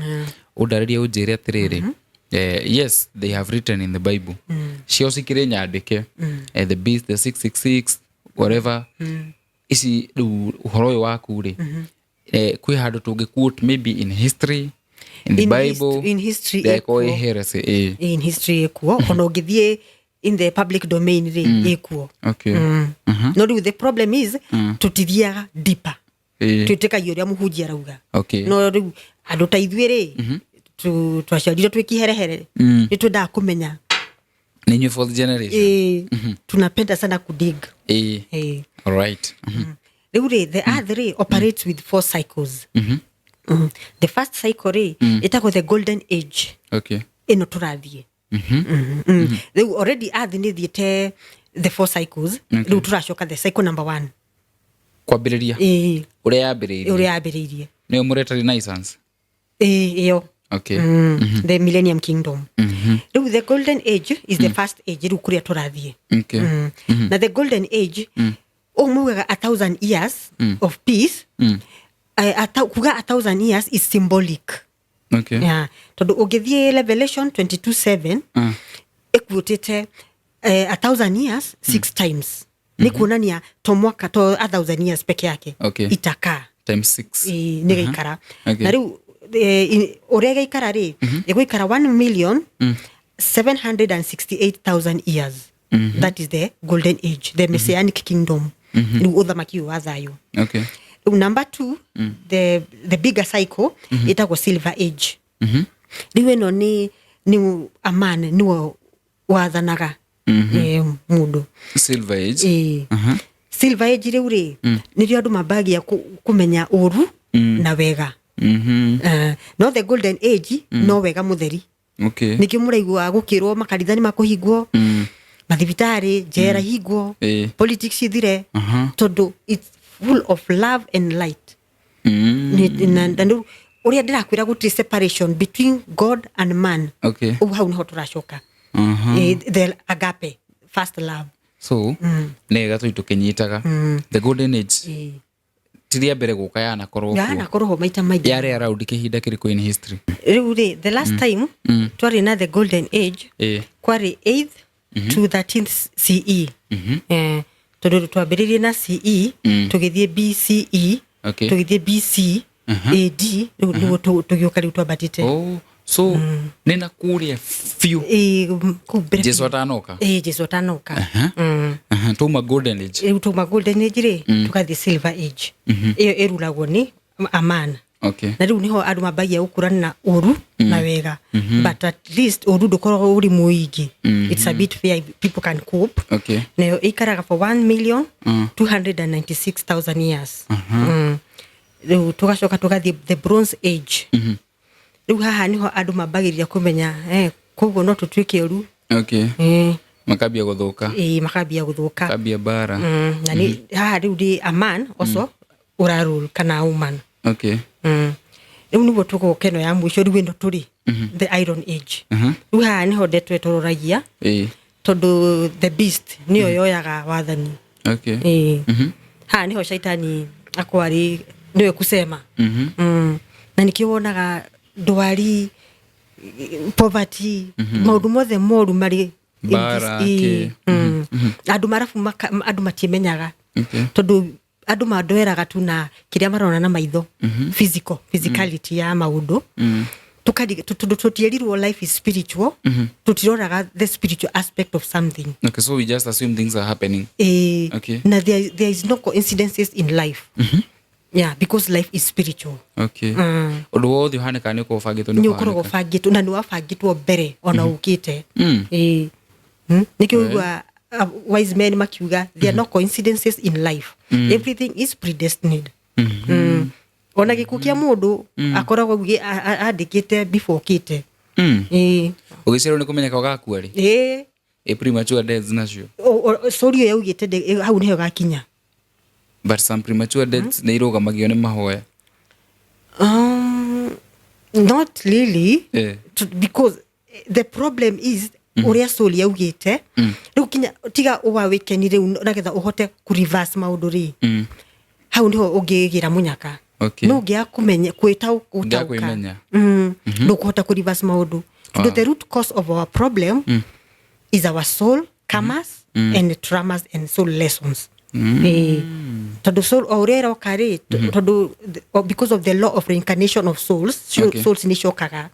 Undaririe unjire atiriri. Yes, they have written in the Bible. Cio cikire nyandike. The beast, the 666, whatever. Isi uhoro uyu waku ri. Kwi handu tungi quote maybe in history, in the Bible. In history heresy. In history ekuo. Ono ngithie in the public domain re ekuo. Okay. No, the problem is tutithiaga deeper. Tuteka yoria muhunjia rauga. Okay. No, andu ta ithuĩ re twaciarirwo twikiherehere ni twenda kumenya ni new fourth generation. Tunapenda sana kudig. All right. Riu re the earth re operates with 4 cycles. The first cycle itako the golden age. Okay. Ino turathie. They already earth ni thiete the 4 cycles. Riu turacoka the cycle number 1. Kwambiriria. Uria yambiririe. Ni umureta renaissance. Iyo. Okay. The millennium kingdom. Riu the golden age is the first age riu kuria turathie. Okay. Na the golden age umugaga 1,000 years of peace. Kuga 1,000 years is symbolic. Okay. Yeah. Tondu ugithie Revelation 22:7 ekuotete 1,000 years 6 times. Ni kuonania to mwaka to 1,000 years peke yake. Okay. Itaka times 6. Ni gaikara. Okay. Na riu uria gaikara ri iguikara 1,768,000 years. That is the golden age, the messianic kingdom. Riu uthamaki wa thayo. Okay. Number 2, the bigger cycle, itako silver age. Riu eno ni amane niwo wathanaga mundu. Silver age. Silver age riu ri nirio andu mabagia kumenya uru na wega. No the golden age no wega mutheri. Okay. Niki muraigwa gukirwo makanithani makuhingwo. Mathibitari jera hingwo. Politics ithire. Tondu it's full of love and light. Ndandu uria ndirakwira gutri separation between God and man. Okay. Hau niho turacoka. The agape, first love. So nega tukinyitaga the golden age. Tiria mbere guka yana korwo maita maingĩ yare around kihinda kiriku in history. Riu the last time twari na the golden age kwari 8th to 13th CE. Tondu twambiririe na CE tugithie BCE tugithie BC AD riu tugioka riu twambatite. So nina kuria few Jesu atanoka. Jesu atanoka. Tuma golden age. Tuma golden age ri tukathi silver age. Iyo irulagwo ni amana. Okay. Na riu niho andu mabagia gukurana na uru na wega. But at least uru dukoragwo uri muingi. It's a bit fair, people can cope. Okay. Na ikaraga for 1,296,000 years. Riu tugacoka tugathi the bronze age. Riu haha niho andu mabagiria kumenya koguo no tutwike uru. Okay. Makabia guthuka. Makabia guthuka. Makabia bara. Na ni haha riu di a man also urarule kana woman. Okay. Riu nigo tuko keno ya mwisho riu ndo turi the iron age. Riu haha niho ndetwe tororagia. Tondu the beast niyo yoyaga wathani. Okay. Haha niho shaitani akwari niwe kusema. Na nikiwonaga ndwari, poverty, maundu mothe moru mari bara. Andu marafu andu matimenyaga. Tondu andu mandoeraga tu na kiria marona na maitho. Physicality ya maundu. Tutierirwo life is spiritual. Tutiroraga the spiritual aspect of something. Okay, so we just assume things are happening. Okay. Na there is no coincidences in life. Yeah, because life is spiritual. Okay. Undu wothe uhaneka ni kubangitwo ni ukorwo bangitwo na ni wabangitwo mbere ona ukite. Nikiugwa wise men makiuga there are no coincidences in life. Everything is predestined. Ona gikukia mundu akoragwo andikite before kite. Ugicero ni kumenyeka gakua ri. Premature deaths nacio. Sorry yaugite hau niho gakinya. But some premature deaths ni irugamagio ni mahoya. Not really. Because the problem is uria soul yaugite riu kinya tiga uwawikeni riu nagetha uhote ku reverse maundu ri. Hau niho ungigira munyaka. No ngia kumenya kwita utauka. Ndukuhota ku reverse maundu. The root cause of our problem is our soul karmas and traumas and soul lessons. Tondu soul aurera okari tondu because of the law of reincarnation of souls, souls ni shokaga.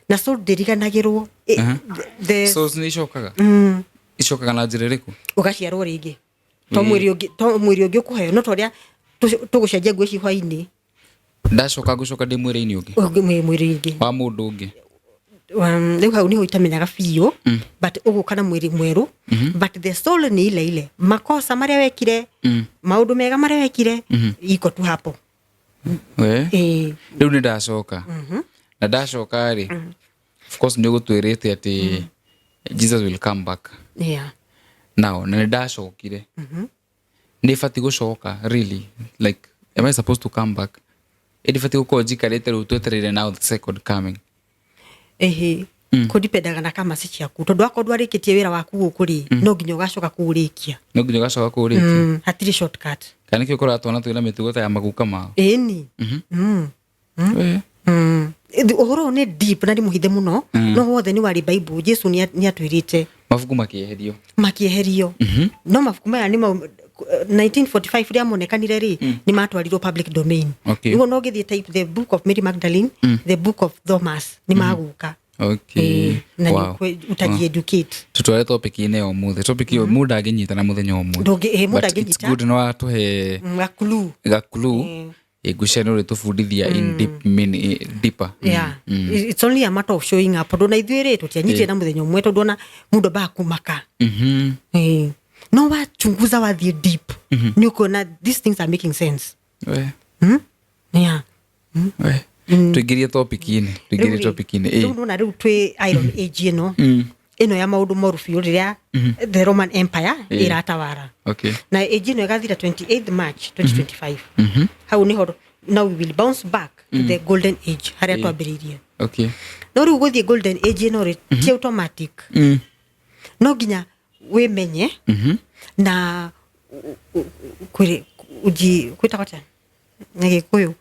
Na soul deriganagirwo the souls ni shokaga. Ishokaga na njira iriku? Ugaciarwo ringi. To mwiri ungi ukuheo no toria tugucenjia ngwici hwaini. Ndacoka gucoka ndi mwiri-ini ungi. Mwiri ungi. Wa mundu ungi. Riu hau niho itamenyaga biũ but uguka na mwiri mweru but the soul ni ile makosa maria wekire maundu mega maria wekire iko tu hapo. Riu ni ndacoka na ndacoka ri of course ni gutwirite ati Jesus will come back now na ndacokire ni fati gucoka really like am I supposed to come back edi fati gukorwo njikarite riu twetereire now the second coming kudipendaga na kama si ciaku tondu akorwo ndwarikitie wira waku guku ri no nginya ugacoka kuurikia hatiri shortcut kana kio kora twana twina mitugo ta ya maguka mao ni uhoro ni deep na muhithe muno no wothe ni wari Bible Jesu ni atwirite mafuku makieherio no mafuku maya ni 1945 ria monekanire ri ni matwarirwo public domain nigo no githie type the book of Mary Magdalene the book of Thomas ni maguka na utaji educate tutware topic ine o muthe topic yo muda aginyita na muthenya o muthe muda aginyita it's good no atuhe gakulu igushano ri tufundithia in deeper it's only a matter of showing up ndo na ithuire tutianyite na muthenya umwe tondu na mundu ba kumaka no wa chunguza wa the deep ni ukona these things are making sense tugirie topic ine no na riu twi Iron Age ino ya maundu moru biu riria the Roman Empire iratawara na age ino igathira 28th March 2025 how ni horo now we will bounce back to the golden age haria twambiririe no riu guthie golden age ino ri ti automatic no ginya wimenye na kwita kota ngi kuyu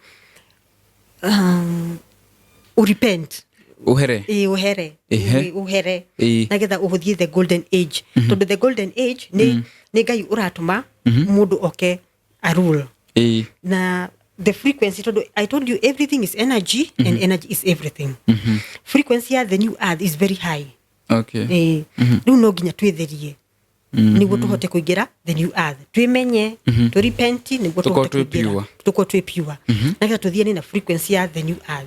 urepent uhere nagetha uhuthie the golden age tondu the golden age ni Ngai uratuma mundu oke a rule na the frequency tondu I told you everything is energy and energy is everything frequency ya the new earth is very high riu no nginya twitherie niguo tuhote kuingira the new earth twimenye tu repent niguo tuhote kuingira tuko twi pure nagetha tuthie na frequency ya the new earth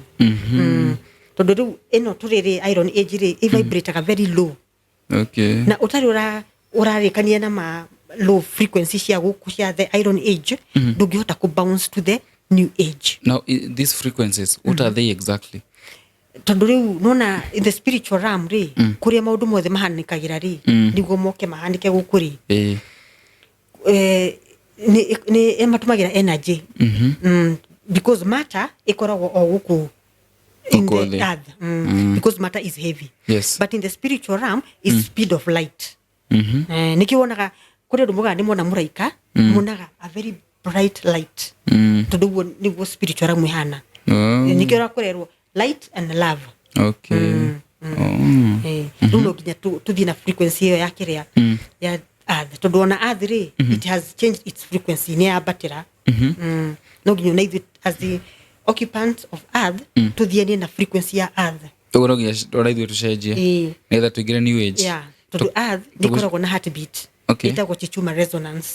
tondu riu ino turiri Iron Age ri vibrate very low na utari urarikania na ma low frequency cia guku cia the Iron Age ndungihota ku bounce to the new age. Now these frequencies what are they exactly? Tondu riu nona in the spiritual realm ri kuria maundu mothe mahanikagira ri niguo moke mahanike guku ri ni ematumagira energy because matter ikoragwo o guku in the earth because matter is heavy but in the spiritual realm is speed of light nikiwonaga kuri ndumuga ni mona muraika munaga a very bright light tondu niguo spiritual realm ihana nikiora kurerwo light and love nduno kinya tuthi na frequency hiyo ya kiria ya earth tondu ona earth ri it has changed its frequency ni abatira no ginya na ithu as the occupants of earth tuthieni na frequency ya earth tugoro ginya ora ithu tucenjie netha tuigire new age tondu earth nikoragwo na heartbeat itagwo chichuma resonance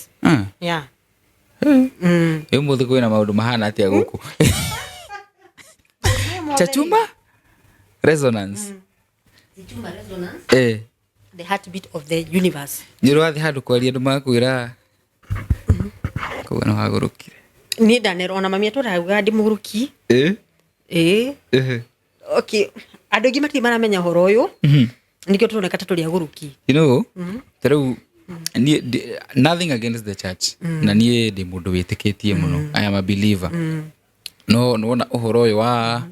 muthe kwina maundu mahana atia guku chachuma resonance chichuma resonance the heartbeat of the universe nirwathi handu kwaria ndu makwira kugana wagurukire ni danero ona mami aturauga ndi muguruki okay andu ngi mati maramenya horo uyu nikio turoneka ta turi aguruki tarau nothing against the church na nie ndi mundu witikitie muno I am a believer no na uhoro uyu wa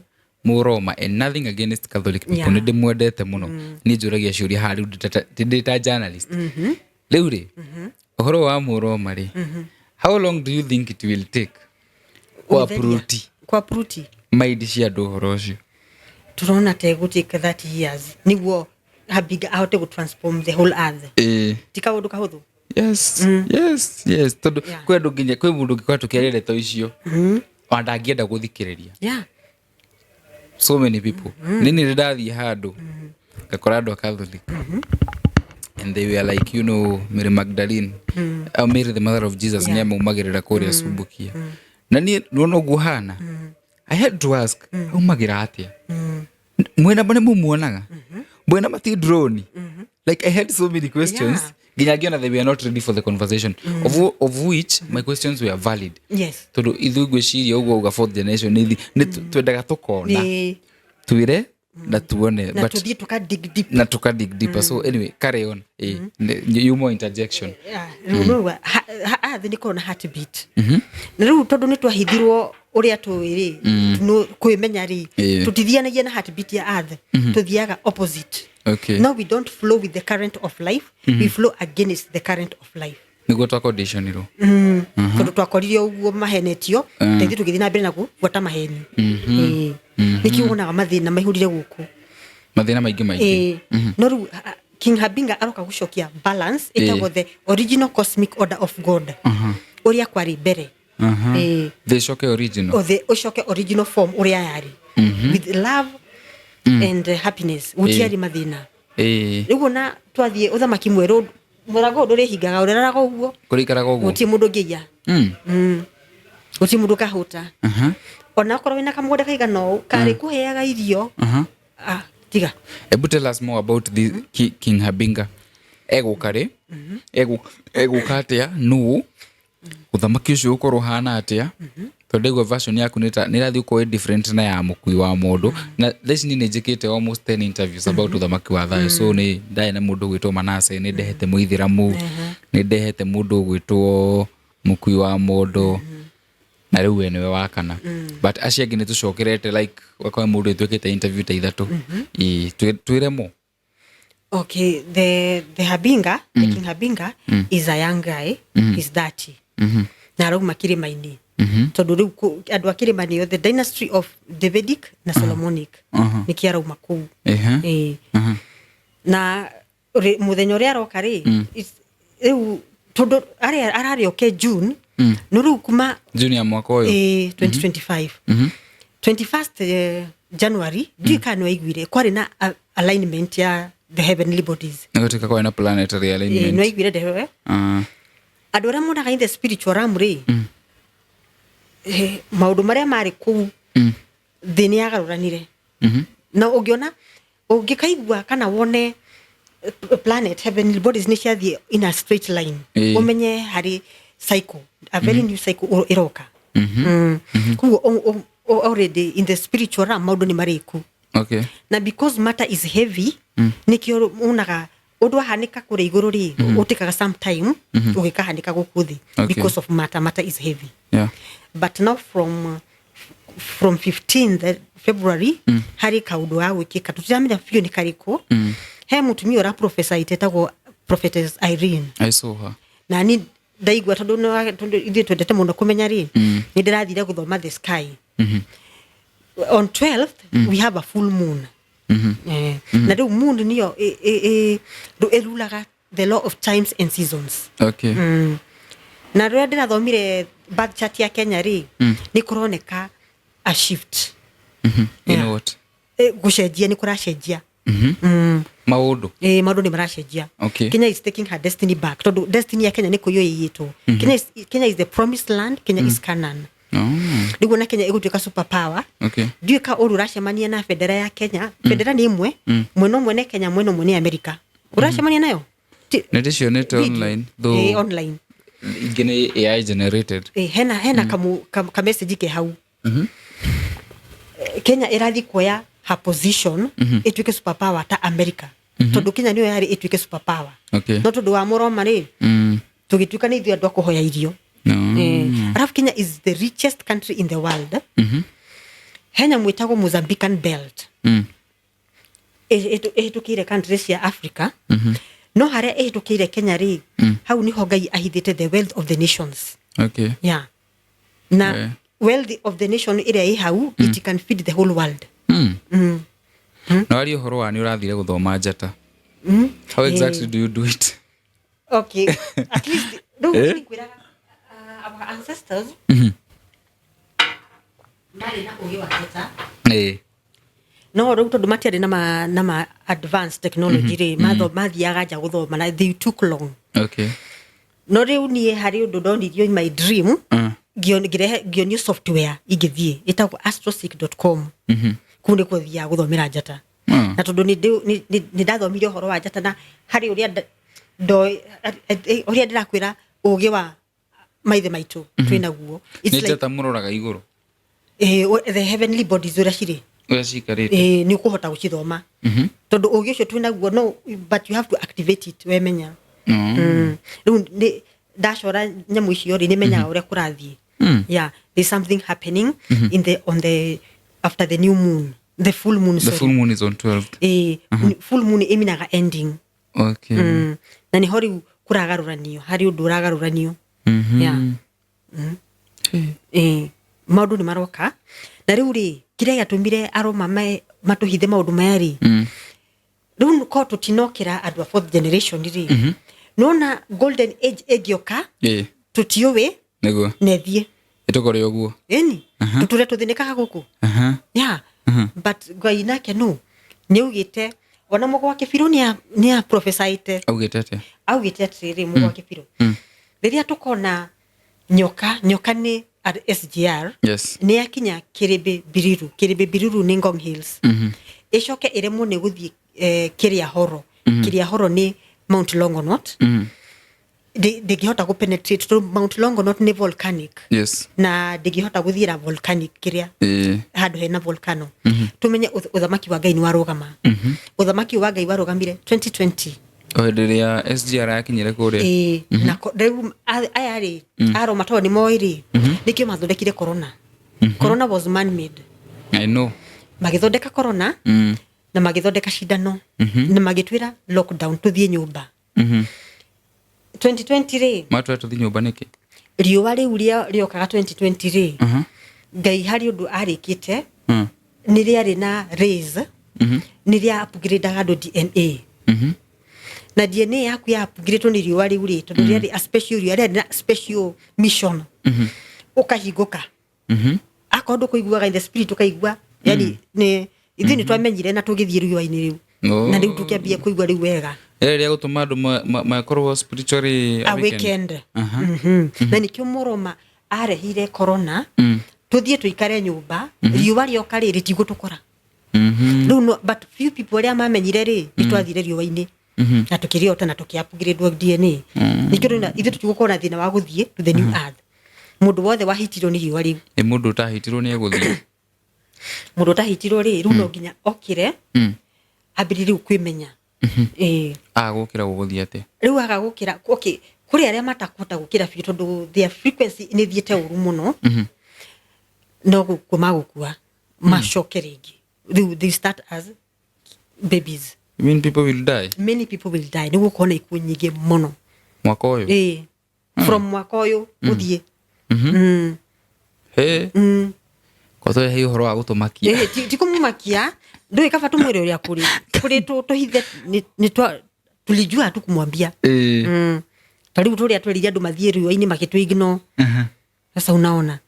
Muroma and nothing against Catholic people ndi mwendete muno ni njuragia ciuria hari ndita journalist riu ri uhoro wa Muroma ri how long do you think it will take kwa pruti maidi cia ndu uhoro ucio turona te gutike 30 years niguo habiga ahote go transform the whole earth tika undu kahuthu yes tondu kwe ndu nginya kwe mundu ngikwa tukirere to icio wandangienda guthikiriria so many people nini ndathi handu ngakora andu Catholic and they were like Mary Magdalene Mary the mother of Jesus ni amumagirira kuria Subukia na ni no guhana I had to ask umagira atia mwena bane mumuonaga mwena mati drone like I had so many questions nginya ngiona they were not ready for the conversation of which my questions were valid. Yes. Tondu ithu gwiciria uguo uga fourth generation ni twendaga tukona twire na tuone na tuthie tuka dig deep na tuka dig deeper. So anyway, carry on. You more interjection. Athi ni korwo na heartbeat na riu tondu ni twahithirwo uria twiri kwimenya ri tutithianagia na heartbeat ya athi tuthiaga opposite. Okay. Now we don't flow with the current of life, we flow against the current of life. Niguo twa conditionirwo tondu twakoririo uguo mahenetio teithio tugithi na mbere na gwata maheni. Nikiuonaga mathina mahurire guku mathina maingi no riu King Habinga aroka gucokia balance etagwo the original cosmic order of God uria kwari mbere the shoke original or the oshoke original form uria yari with love and happiness gutiari mathina riu na twathie uthamaki mweru murago nduri hingaga ureraga uguo kurikaraga uguo guti mundu ngiya guti mundu kahuta ona korwo wina kamugunda kaigano kari kuheaga irio tiga. Ebu tell us more about the King Habinga. Egukare egukatia nu uthamaki ucio ukorwo hana atia tondego version yaku nirathi uko different na ya mukui wa mundu na this ni njikite almost 10 interviews about uthamaki wa thayo. So ni ndae na mundu gwitwo Manase, ni ndehete muithiramu, ni ndehete mundu gwitwo mukui wa mundu na riu ene wa kana but acia ngine tucokerete like wakwa mundu twekete interview ta ithatu twiremo. Okay, the Habinga, the King Habinga is a young guy. He's 30 na rauma Kirima-ini tondu riu andu a Kirima-ini the dynasty of Davidic na Solomonic ni kiarauma kuu na muthenya uria aroka ri riu tondu arari okay June no riu kuma June ya mwaka uyu 2025 21st January dikano igwire kwari na alignment ya the heavenly bodies nagotika kwa na planetary alignment no igwire dewe andu aria monaga in the spiritual realm ri maundu maria mari ku thini yagaruranire na ungiona ungikaigua kana wone planet heavenly bodies ni ciathie in a straight line umenye hari cycle a very new cycle iroka already in the spiritual realm maundu ni mariku. Okay. Na because matter is heavy nikio unaga undu hanika kure iguru ri utikaga sometime ugikahanika gukuthi because of matter is heavy. Yeah. But now from 15th February hari kaundu wa gwikika tutiramenya pio ni kariko he mutumia ora professor itetagwo prophetess Irene. I saw her. Na ni ndaigwa tondu ithe twendete muno kumenya ri ni ndirathire guthoma the sky. On 12th we have a full moon. Na the moon niyo erulaga the law of times and seasons. Okay. Na rĩrĩa ndĩrathomire birth chart ya Kenya ri ni kuroneka a shift. You know what? Gucenjia ni kuracenjia. Maundu maundu ni maracenjia. Okay. Kenya is taking her destiny back. Tondu destiny ya Kenya ni kuyo yitwo. Kenya is the promised land, Kenya is Canaan. Niguo na Kenya igutuika super power. Okay. Ndiuka uracemania na federa ya Kenya. Federa ni imwe, mweno mwene Kenya, mweno mwene America. Uracemania nayo? Nedicio net online though. Online. Igene AI generated. Hena ka message ke hau. Kenya irathi kuoya her position ituike super power ta America. Tondu Kenya niyo yari ituike super power. Okay. No tondu wa Moroma ri tugituika ni ithu andu akuhoya irio. Alafu Kenya is the richest country in the world. Henya mwitago Mozambican belt. Etukire countries ya Africa. No haria etukire Kenya ri hau niho Ngai ahithite the wealth of the nations. Okay. Yeah. Na wealth of the nation area i hau it can feed the whole world. Na wali horo wani urathire guthoma njata. How exactly do you do it? Okay. At least don't think our ancestors mari na uyo ateta no ro tondu matiari na ma advanced technology ri mathiaga nja guthoma na they took long. Okay. No riu ni hari undu ndonirio in my dream gionio software igithie itagwo astrosic.com kunde kuthia guthomera njata na tondu ni ndathomirio horo wa njata na hari uria oria ndirakwira ugi wa maithe maitu twina guo. It's like ta muroraga iguru. The heavenly bodies ura ciri. Ura cikarite. Ni ukuhota gucithoma. Tondu ugi ucio twina guo no, but you have to activate it wemenya. Riu ndacora nyamu icio ri ni menyaga uria kurathie. Yeah, there's something happening on the after the new moon. The full moon. The full moon is on 12th. Full moon iminaga ending. Okay. Na ni hori kuragaruranio, hari undu uragaruranio. Yeah. Maundu ni maroka. Na riu ri kiria giatumire aroma matuhithe maundu maya ri. Riu ko tutinokira andu a fourth generation ri. Nona golden age egioka. Tutiowe. Nego. Nethie. Itokore oguo. Eni. Tuture tuthinikaga guku. Yeah. But Ngai nake no. Ni ugite ona mugo wa kibiro ni a prophesite. Augite atiri mugo wa kibiro. Riria tukona nyoka ni at SGR. Yes. Ni akinya Kirebe Biriru ni Ngong Hills. Icoke iremo ni guthie Kiria Horo ni Mount Longonot. Digihota go penetrate to Mount Longonot ni volcanic. Yes. Na digihota guthira volcanic kiria. Hado hena volcano. Tumenye uthamaki wa Ngai ni warugama. Uthamaki wa Ngai warugamire 2020. Oederia SGR yakinyire kure. Na reu ayari aro matawa ni moiri. Nikio mathondekire corona. Corona was man made. I know. Magithondeka corona. Na magithondeka shindano. Na magitwira lockdown tuthie nyumba. 2020 ri matu tuthie nyumba niki riuwa riu riokaga 2020 ri Ngai hari undu arikite ni riari na raise ni ria upgrade gado DNA. Na DNA yaku ya upgrade ni riuwa riu ri tondu riari a special mission. Ukahinguka. Akondu kuiguaga in the spirit ukaigua yani ni ithi ni twamenyire na tugithie riuwa-ini riu. Na riu tukiambia kuigua riu wega. Ria gutuma andu makorwo spiritually awakened. Na nikio Muroma arehire corona tuthie tuikare nyumba riuwa rioka ri tigutokora. No, but few people ria mamenyire ri itwathire riuwa-ini na tukiriota na tukiupgrade DNA. Nikio na ithu tugukona thina wa guthie to the new earth. Mundu wothe wahitirwo ni riuwa riu. Mundu utahitirwo ni eguthie. Mundu utahitirwo ri riu no nginya okire abiriri kwimenya. Gukira guguthie ate riu agagukira okay kuri aria matakota gukira biu tondu their frequency ni thiete uru muno. No gukua mashoke ringi. They start as babies. You mean people will die? Many people will die. Ni gukona ikuo nyingi muno mwaka uyu. From mwaka uyu uthie. Kwa sababu hiyo horo agutumakia. Tikumumakia ndio ikaba tumwire uria kuri tuhithe ni tulijua tu kumwambia. Taribu turia tweriria andu mathie riuwa-ini makitwigno. Sasa unaona.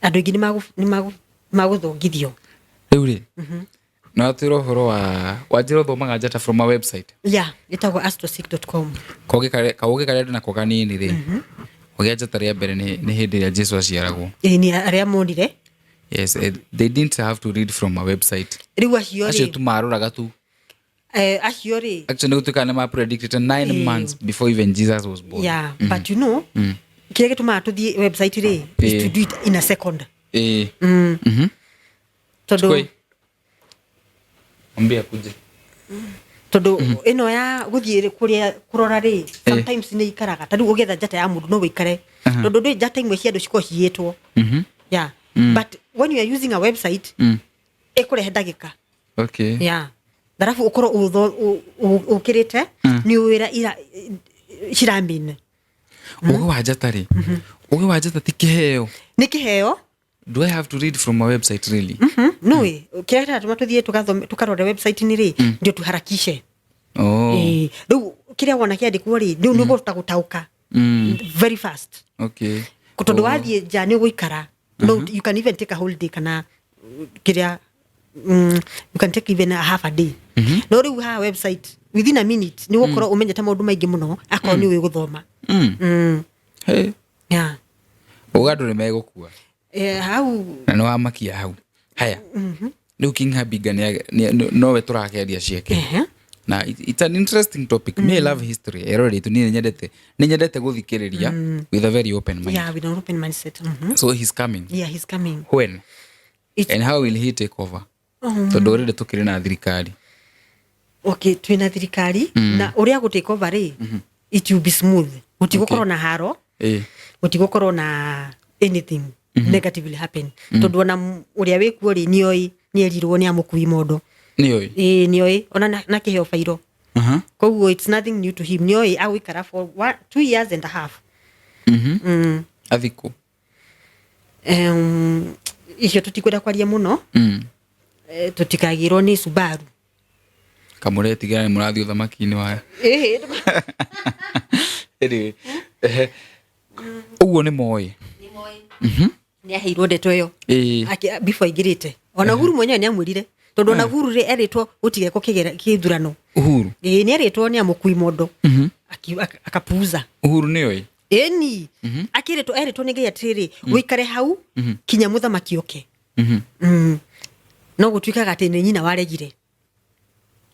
Andu ingi ni maguthongithio. Riu ri na twiro horo wa jiro thomaga njata from a website. Yeah, itagwo astrosick.com. Kauge kare na kokanini ri. Ogia njata ria mbere ni hindi ria Jesu aciaragwo. Ni aria monire. Yes, they didn't have to read from a website. Riu acio tu maruraga tu. Acio ri actually gutukana ma predicted 9 months before even Jesus was born. Yeah, but you know kile gituma tuthie website ri is to do it in a second. Todo ambia kuje todo ino ya guthie kuria kurora ri sometimes ni ikaraga tadu ugetha njata ya mundu no wikare todo ndo njata imwe cia ndu ciko hietwo. Yeah. But when you are using a website ekurehe ndagika. Okay. Yeah. Darafu ukoro ukirite ni wira ira shiramine. Uge wa njata ri. Uge wa njata tikiheo. Ni kiheo. Do I have to read from a website really? No way. Kira tumatuthie tukarore website ni ri ndio tuharakishe. Riu kiria wona kiandikwo ri ndio nugo tutagutauka. Very fast. Okay. Kutondu wathie jani uguikara. No, you can even take a whole day kana kiria you can take even a half a day. No riu ha website within a minute ni gukora umenyete maundu maingi muno akoro ni wi guthoma. Hey. Yeah. Ugadu ni megukua. Hau na no amakia hau. Haya. Riu King Habiga no we turakeria cieke. na it's an interesting topic. Me I love history erore tu ni nyendete guthikiriria with a very open mind. Yeah, with an open mindset. So he's coming. Yeah, he's coming. When and how will he take over? Tondu already tukiri na thirikari. Okay, twina thirikari na uria go take over it will be smooth. Gutigokorwo na haro. Gutigokorwo na anything negatively happen. Tondu ona uria wikuo ri nioi nierirwo ni amukui modo. Nioi. Nioi ona na kiheo fairo. Koguo it's nothing new to him. Nioi awikara for 2 years and a half. Athiko. Icio tutikwenda kwaria muno. Tutikagirwo ni Subaru. Kamure tigana murathi uthamaki-ini wa. Anyway. Uguo ni moi. Ni aheirwo ndeto iyo. Before igirite. Ona Uhuru mwenyewe ni amwirire. Tondu ona Uhuru ri eritwo utige ko kigera kithurano. Uhuru. Ni eritwo ni amukui modo. Akapuuza. Uhuru ni oi. Eni. Akiritwo eritwo ni ngai atiriri wikare hau kinya muthamaki oke. No gutwikaga ati ni nyina waregire.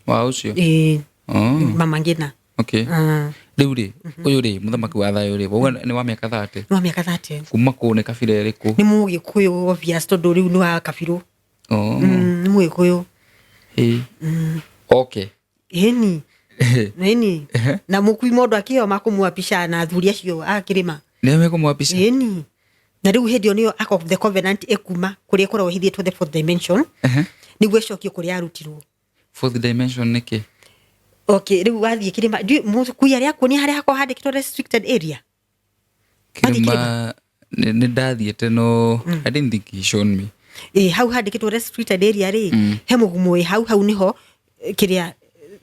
Wa ucio. Mama Ngina. Okay. Riu ri uyu ri muthamaki wa thayo ri woga ni wa miaka 30. Ni wa miaka 30. Kuma ku ne kabira iriku. Ni Mugikuyu obvious tondu riu ni wa kabiru. Ni Mugikuyu. Okay. Eni. Nini? Na mukui modo akio makumwapisha na athuri acio akirima. Ni mekumwapisha. Eni. Na riu hedio niyo Ark of the Covenant ekuma kuria korwo hithietwo the fourth dimension. Niguo cokio kuria arutirwo. Fourth dimension niki? Okay, riu wathie kirima mukui aria kuoni haria hako handikitwo restricted area. Kirima ni ndathiete no I didn't think he shown me. Hau handikitwo restricted area ri he mugumo hau niho kiria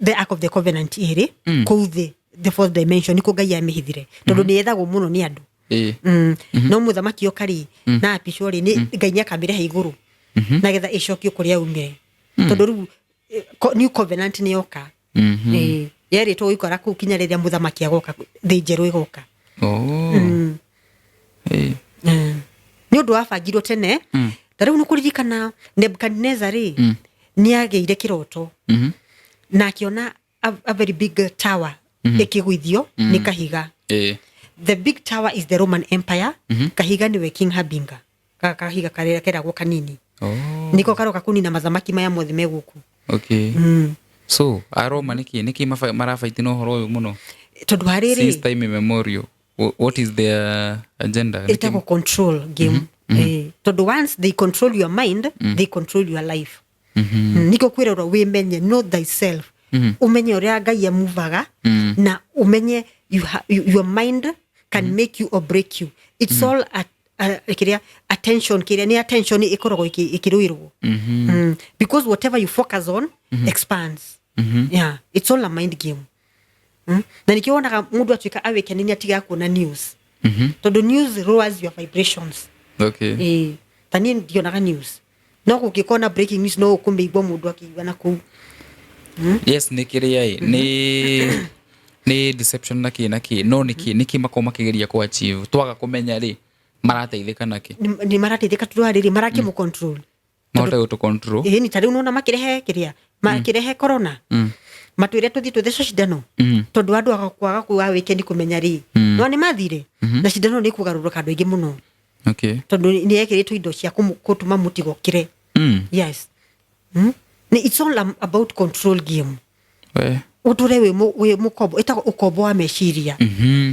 the Ark of the Covenant iri kou the fourth dimension niko ngai amihithire tondu ni ethagwo muno ni andu. No muthamaki okari na apicori ni ngai nyakamire he iguru na getha icokio kuria umire tondu riu new covenant ni yoka. Yeri to ikora ku kinya riria muthamaki agoka njeru igoka. Ni undu wabangirwo tene tariu nukuririkana Nebuchadnezzar ni ageire kiroto na akiona a very big tower ikigwithio ni kahiga. The big tower is the Roman Empire. Kahiga niwe King Habinga. Kahiga karera keragwo kanini. Niko karoka kunina mathamaki maya mothe meguku. Okay. So Roma niki marafaiti no horo uyu muno. Tondu hariri since time immemorial. What is their agenda? It's a control game. Tondu once they control your mind, they control your life. Niko kwira ro wimenye know thyself. Umenye uria ngai amuvaga na umenye your mind can make you or break you. It's all attention kiria ni attention ikorogo ikiruirwo. Because whatever you focus on expands. Yeah, it's all a mind game. Na nikiona mundu atwika aweke nini atiga kuona news. Tondu news lowers your vibrations. Okay. Tani ndio na news. No kukikona breaking news no kumbe igwa mundu akiwa na ku. Yes, nikiria ni deception naki no niki makoma kigeria ku achieve twaga kumenya ri marateithika naki ni marateithika tu hariri maraki mu control mara to control ni tari unaona makirehe kiria makirehe corona matwire tuthi tuthe cidano tondu andu agakwaga kuwa weekend kumenya ri no ni mathire na cidano ni kugaruruka andu ingi muno. Okay. Tondu ni ekiritwo indo cia kutuma mutigo kire. Yes. It's all about control game. Uture we mukobo eta ukobo wa meshiria.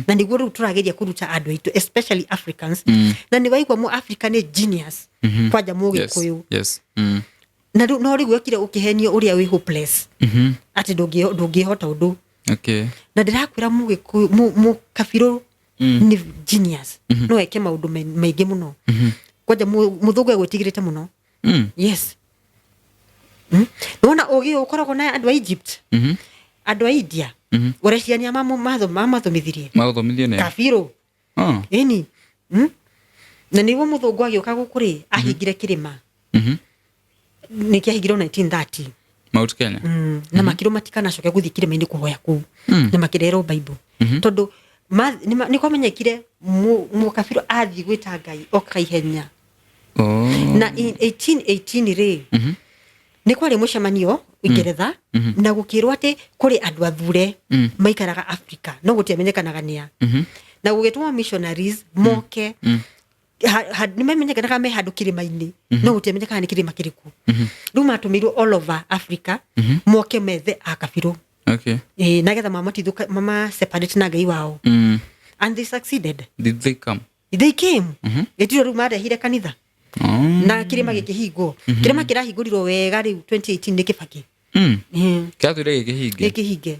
Na niguo ru turageria kuruta andu itu especially Africans. Na ni waigwa mu African genius kwaja mu Gikuyu. Yes. Na no rigwe kire ukihenio uria wi hopeless. Ati ndungihota undu. Okay. Na ndirakwira mu Gikuyu mu kabiru ni genius. No eke maundu maingi muno. Kwaja muthugu egwitigirite muno. Yes. Nona ogi ukoragwo na andu a Egypt. Andu a India. Ureciania mathomithirie. Mathomithie ne. Kabiru. Eni. Na niwo muthugu agioka gukuri ahingire kirima. Nikiahingirwo 1930. Mount Kenya. Na makiro matikana coke guthi kirima-ini kuhoya ku. Na makirero Bible. Tondu ni kwamenyekire mu kabiru athi gwita ngai okaihenya. Na in 1818 ri ni kwari mucemanio Ingeretha na gukirwo ati kuri andu athure maikaraga Africa no gutiamenyekanaga nia na gugitwa missionaries moke nimemenyekanaga me handu kirima-ini no gutiamenyekanaga ni kirima kiriku riu matumirwo all over Africa moke methe akabiru nagetha mama separate na Ngai wao and they succeeded. Did they come? They came. Etiro riu marehire kanitha na kirima gikihingo kirima kirahingũrirwo wega riu 2018 ni Kibaki kiathire gikihinge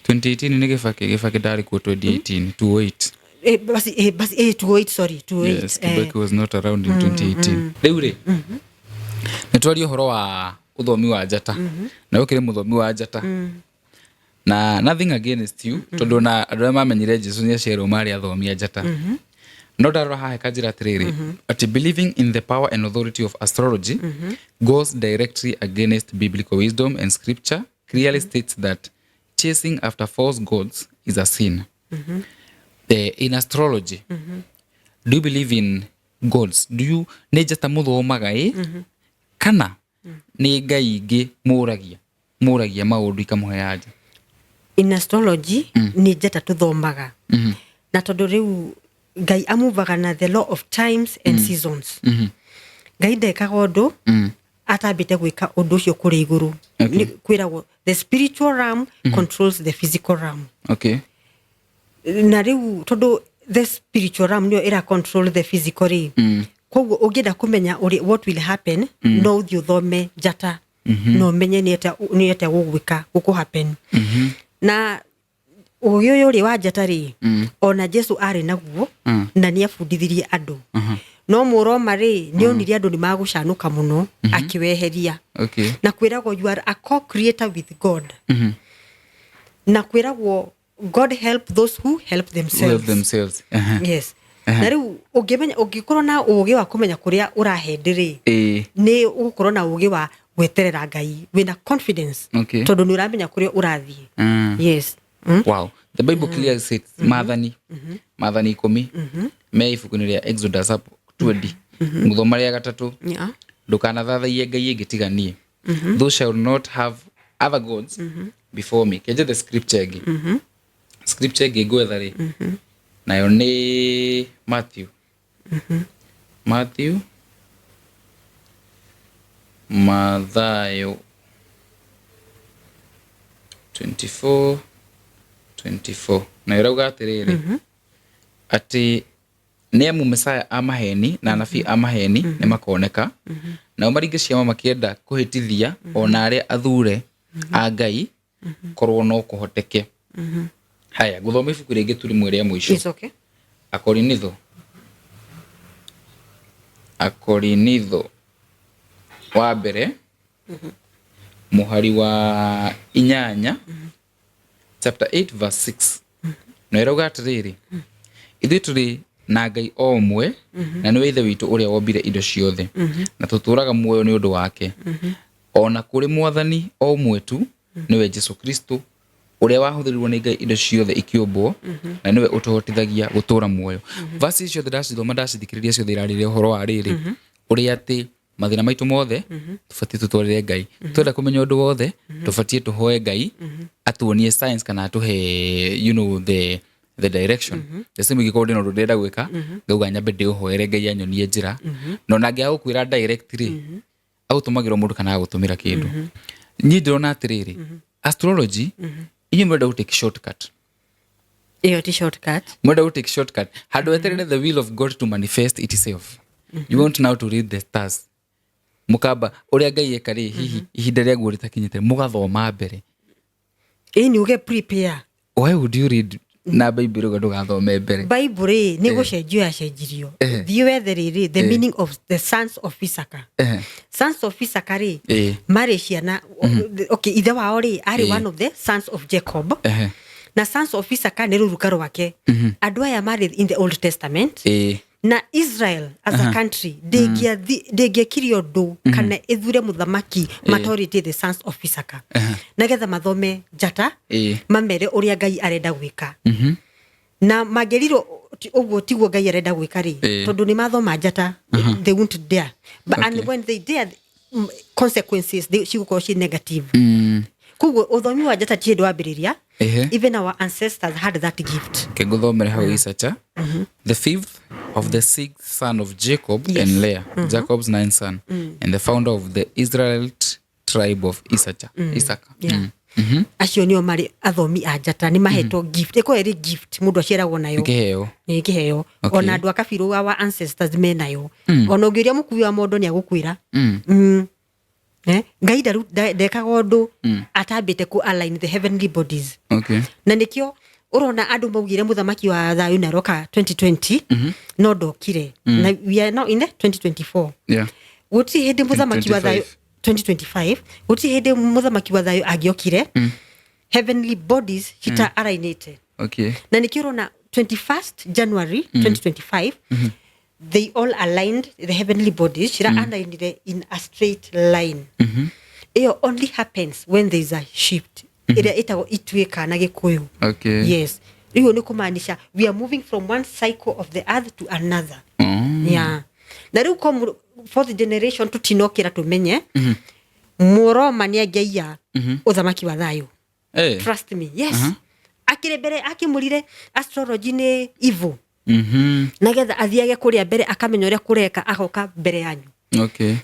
2018 ni Kibaki ndari ku 2018 28 basi 28 sorry 28 yes Kibaki was not around in 2018 riu ri nitwari uhoro wa uthomi wa njata na ukire muthomi wa njata na nothing against you tondu na andu mamenyire Jesu ni acero mari athomi njata no darora hahe kajira atiriri ati believing in the power and authority of astrology goes directly against biblical wisdom, and scripture clearly states that chasing after false gods is a sin. In astrology, do you believe in gods? Do you nejata muthomaga kana ni ngai ingi muragia maundu ikamuheaja? In astrology ni njata tuthomaga na tondu riu Ngai amuvaga na the law of times and seasons. Ngai ndekaga undu atambite gwika undu ucio kuri iguru. Kwiragwo the spiritual realm controls the physical realm. Na riu tondu the spiritual realm nio ira control the physical realm. Koguo ungienda kumenya what will happen no uthio thome njata no menye ni eta gugwika guku happen. Na uyu uri wa njata ri ona Jesu ari naguo na ni abundithirie andu no muroma ri ni onire andu ni magucanuka muno akiweheria na kwiragwo you are a co-creator with God na kwiragwo God help those who help themselves. Yes. Na riu ungikorwo na ugi wa kumenya kuria urahende ni ugukorwo na ugi wa gweterera Ngai wina confidence tondu ni uramenya kuria urathie. Yes. Wow. The Bible clearly says Mathani 10 me ibuku-ini ria Exodus up 20 muthoma ria 3 ndukanathathaie ngai ingitiganie thou shall not have other gods before me. Keje the scripture igi gwetha ri nayo ni Matthew Mathayo 24 na irauga atiriri ati nemu Mesaya amaheni na nabii amaheni ni makoneka na maringe ciama makienda kuhitithia ona aria athure a Ngai korwo no kuhoteke. Haya guthoma ibuku ringi turi mweri ya mwisho Akorinitho wa mbere muhari wa 8 chapter 8 verse 6 no irauga atiriri ithuĩ tũrĩ na Ngai o ũmwe na nĩwe ithe witũ ũrĩa wombire indo ciothe na tũtũũraga muoyo nĩ ũndũ wake ona kũrĩ mwathani o ũmwe tu nĩwe Jesu Kristo ũrĩa wahũthĩrirwo nĩ Ngai indo ciothe ikĩũmbwo na nĩwe ũtũhotithagia gũtũũra muoyo. Verse icio ndacithoma ndacithikĩrĩria ciothe irarĩrĩria ũhoro wa rĩrĩ ũrĩa atĩ mathina maitũ mothe tũbatie tutwarire Ngai twenda kumenya undu wothe tubatie tuhoe Ngai atuonie science kana atuhe the direction the same gikorde no ndenda gwika ngauga nyambe ndiuhoere Ngai anyonie njira no nange agukwira directly autumagirwo mundu kana agutumira kindu nyi ndirona atiriri astrology inyi mwenda utake shortcut mwenda utake shortcut handu eterere the will of God to manifest itself. You want now to read the stars mukamba uria Ngai ekari hihi ihinda ria guo ritakinyite mugathoma mbere ni uge prepare. Why would you read na Bible uga ndugathome mbere? Bible ni gucenjio ya cenjirio thiwe the meaning of the sons of Issachar. Sons of Issachar mari ciana ithe wao ari one of the sons of Jacob na sons of Issachar ni ruruka rwake andu aya mari in the Old Testament na Israel as a country degiakirio ndu kana ithure muthamaki matorite the sons of Issachar nagetha mathome njata mamere uria Ngai arenda gwika na mageriro uguo tiguo Ngai arenda gwika ri tondu ni mathoma njata they won't dare but and when they dare consequences cigukorwo ci negative koguo uthomi wa njata ti ndu ambiriria even our ancestors had that gift nguthomere hau Isacha the fifth of the sixth son of Jacob and Leah Jacob's ninth son and the founder of the Israelite tribe of Isacha acio nio mari athomi a njata ni mahetwo gift iko eri gift mundu aciaragwo nayo kiheo ona andu akabiru wa ancestors menayo ona ungiria mukui wa mondo ni agukwira Ngai ndekaga undu atambite ku align the heavenly bodies na nikio urona andu maugire muthamaki wa thayu na roka 2020 no ndokire na we are now in the 2024 guti hindi muthamaki wa thayu 2025 guti hindi muthamaki wa thayu agiokire heavenly bodies hita alignate na nikio urona 21st January 2025 they all aligned the heavenly bodies shira aligned in a straight line it only happens when there is a shift ira itago itweka na gikuyu yes hiyo ni kumaanisha we are moving from one cycle of the earth to another na riu kom fourth generation tutinokira tumenye Muroma ni ageia uthamaki wa thayu trust me yes akire mbere akimurire astrology ni evil nagetha athiage kuria mbere akamenya uria kureka agoka mbere yanyu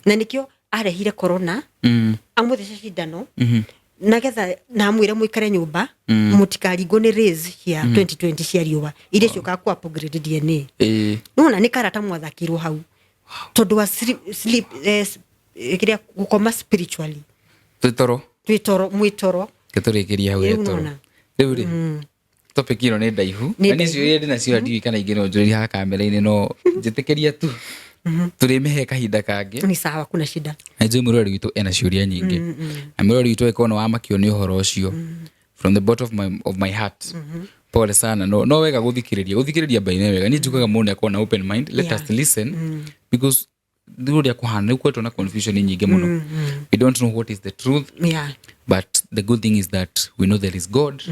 na nikio arehire corona amuthece cindano nagetha na amwire muikare nyumba mutikaringwo ni rays cia 2020 cia riuwa iria cioka ku upgrade DNA nona ni karata mwathakirwo hau tondu wa sleep kiria gukoma spiritually mwitoro kiturikiria hau etoro riu topic ino ni ndaihu na ni ciuria ndina cio ndii kana ingĩ no njũrĩria ha kamera-inĩ no njĩtĩkĩria tu tũrĩmehe kahinda kangĩ ni sawa kuna shida na njũĩ mũrori witũ ena ciũria nyingĩ na mũrori witũ ĩkorwo wamakio nĩ ũhoro ũcio from the bottom of my heart pole sana no wega gũthikĩrĩria baine wega ni njugaga mũndũ akorwo na open mind let us listen because ndiruria kuhana kwetu na confusion nyingi muno we don't know what is the truth but the good thing is that we know there is God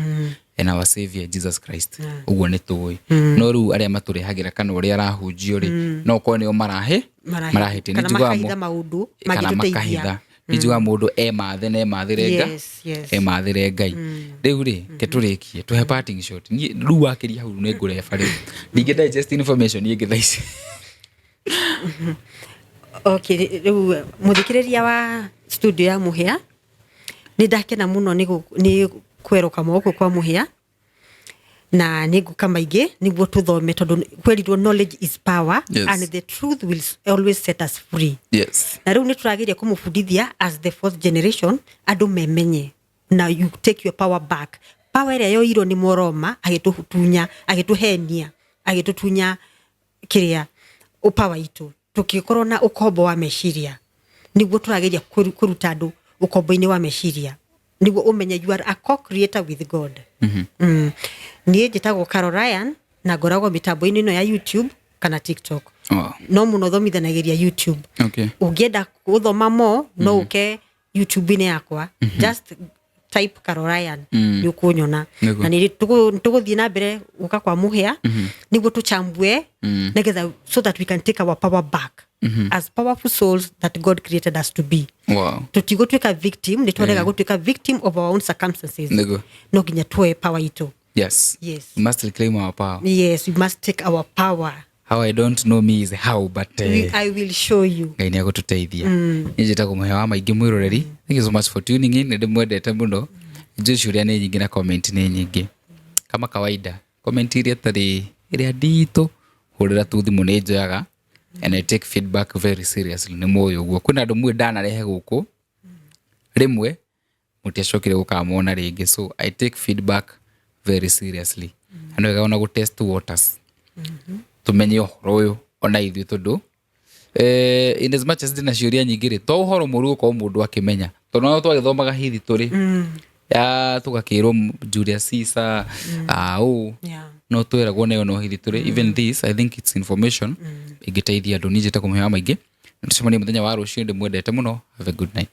and our Savior Jesus Christ uguo ni tuwi no riu aria maturihagira kana uria arahunjio ri no ko nio marahite ni njuga maundu magituteithia ni njuga mundu mathe na mathirenga mathire Ngai riu ri keturikie tuhe parting shot ni riu wakiria hau ni ngure bari ndinge digest information yingi thaici riu muthikiriria wa studio ya Muhia ni ndakena muno ni kweroka moko kwa Muhia na niguka maingĩ niguo tuthome tondu kwerirwo knowledge is power and the truth will always set us free na riu ni turagiria kumufundithia as the fourth generation andu memenye na you take your power back power ĩrĩa yoirwo ni Moroma agitutunya agituhenia agitutunya kiria upower itu tukikorwo na ukombo wa meciria niguo turageria kuruta andu ukombo-ini wa meciria niguo umenye you are a co-creator with God nie njitagwo Carol Ryan na ngoragwo mitambo-ini no ya YouTube kana TikTok no muno thomithanagiria YouTube ungienda guthoma mo no uke YouTube-ini yakwa just type Carol Ryan ni ukunyona na ni tuguthii na mbere uka kwa Muhia niguo tuchambue nagetha so that we can take our power back as powerful souls that God created us to be tutigotwika victim ni twarega gutwika victim of our own circumstances no ginya tuwe power itu yes we must reclaim our power we must take our power how I don't know me is how but I will show you Ngai ni agututeithia njitagwo Muhia wa maingi mwiroreri thank you so much for tuning in ndi mwendete muno njucuria ni nyingi na comment ni nyingi kama kawaida comment iria tari iria ndito hurira tu thimu ni njoyaga and I take feedback very seriously ni moyo guo kuna andu mwe ndana rehe guku rimwe mutiacokire gukamona ringi so I take feedback very seriously and wega ona gu test waters tumenye uhoro uyu ona ithu tondu in as much as dina ciuria nyingi ri to uhoro muru ko mundu akimenya tondu no twagithomaga hithi turi ya tugakirwo Julius Caesar no twiragwo nayo no hithi turi even this I think it's information igiteithia andu nije ta Muhia wa maingi tucemanie muthenya wa rucio ndi mwendete muno have a good night.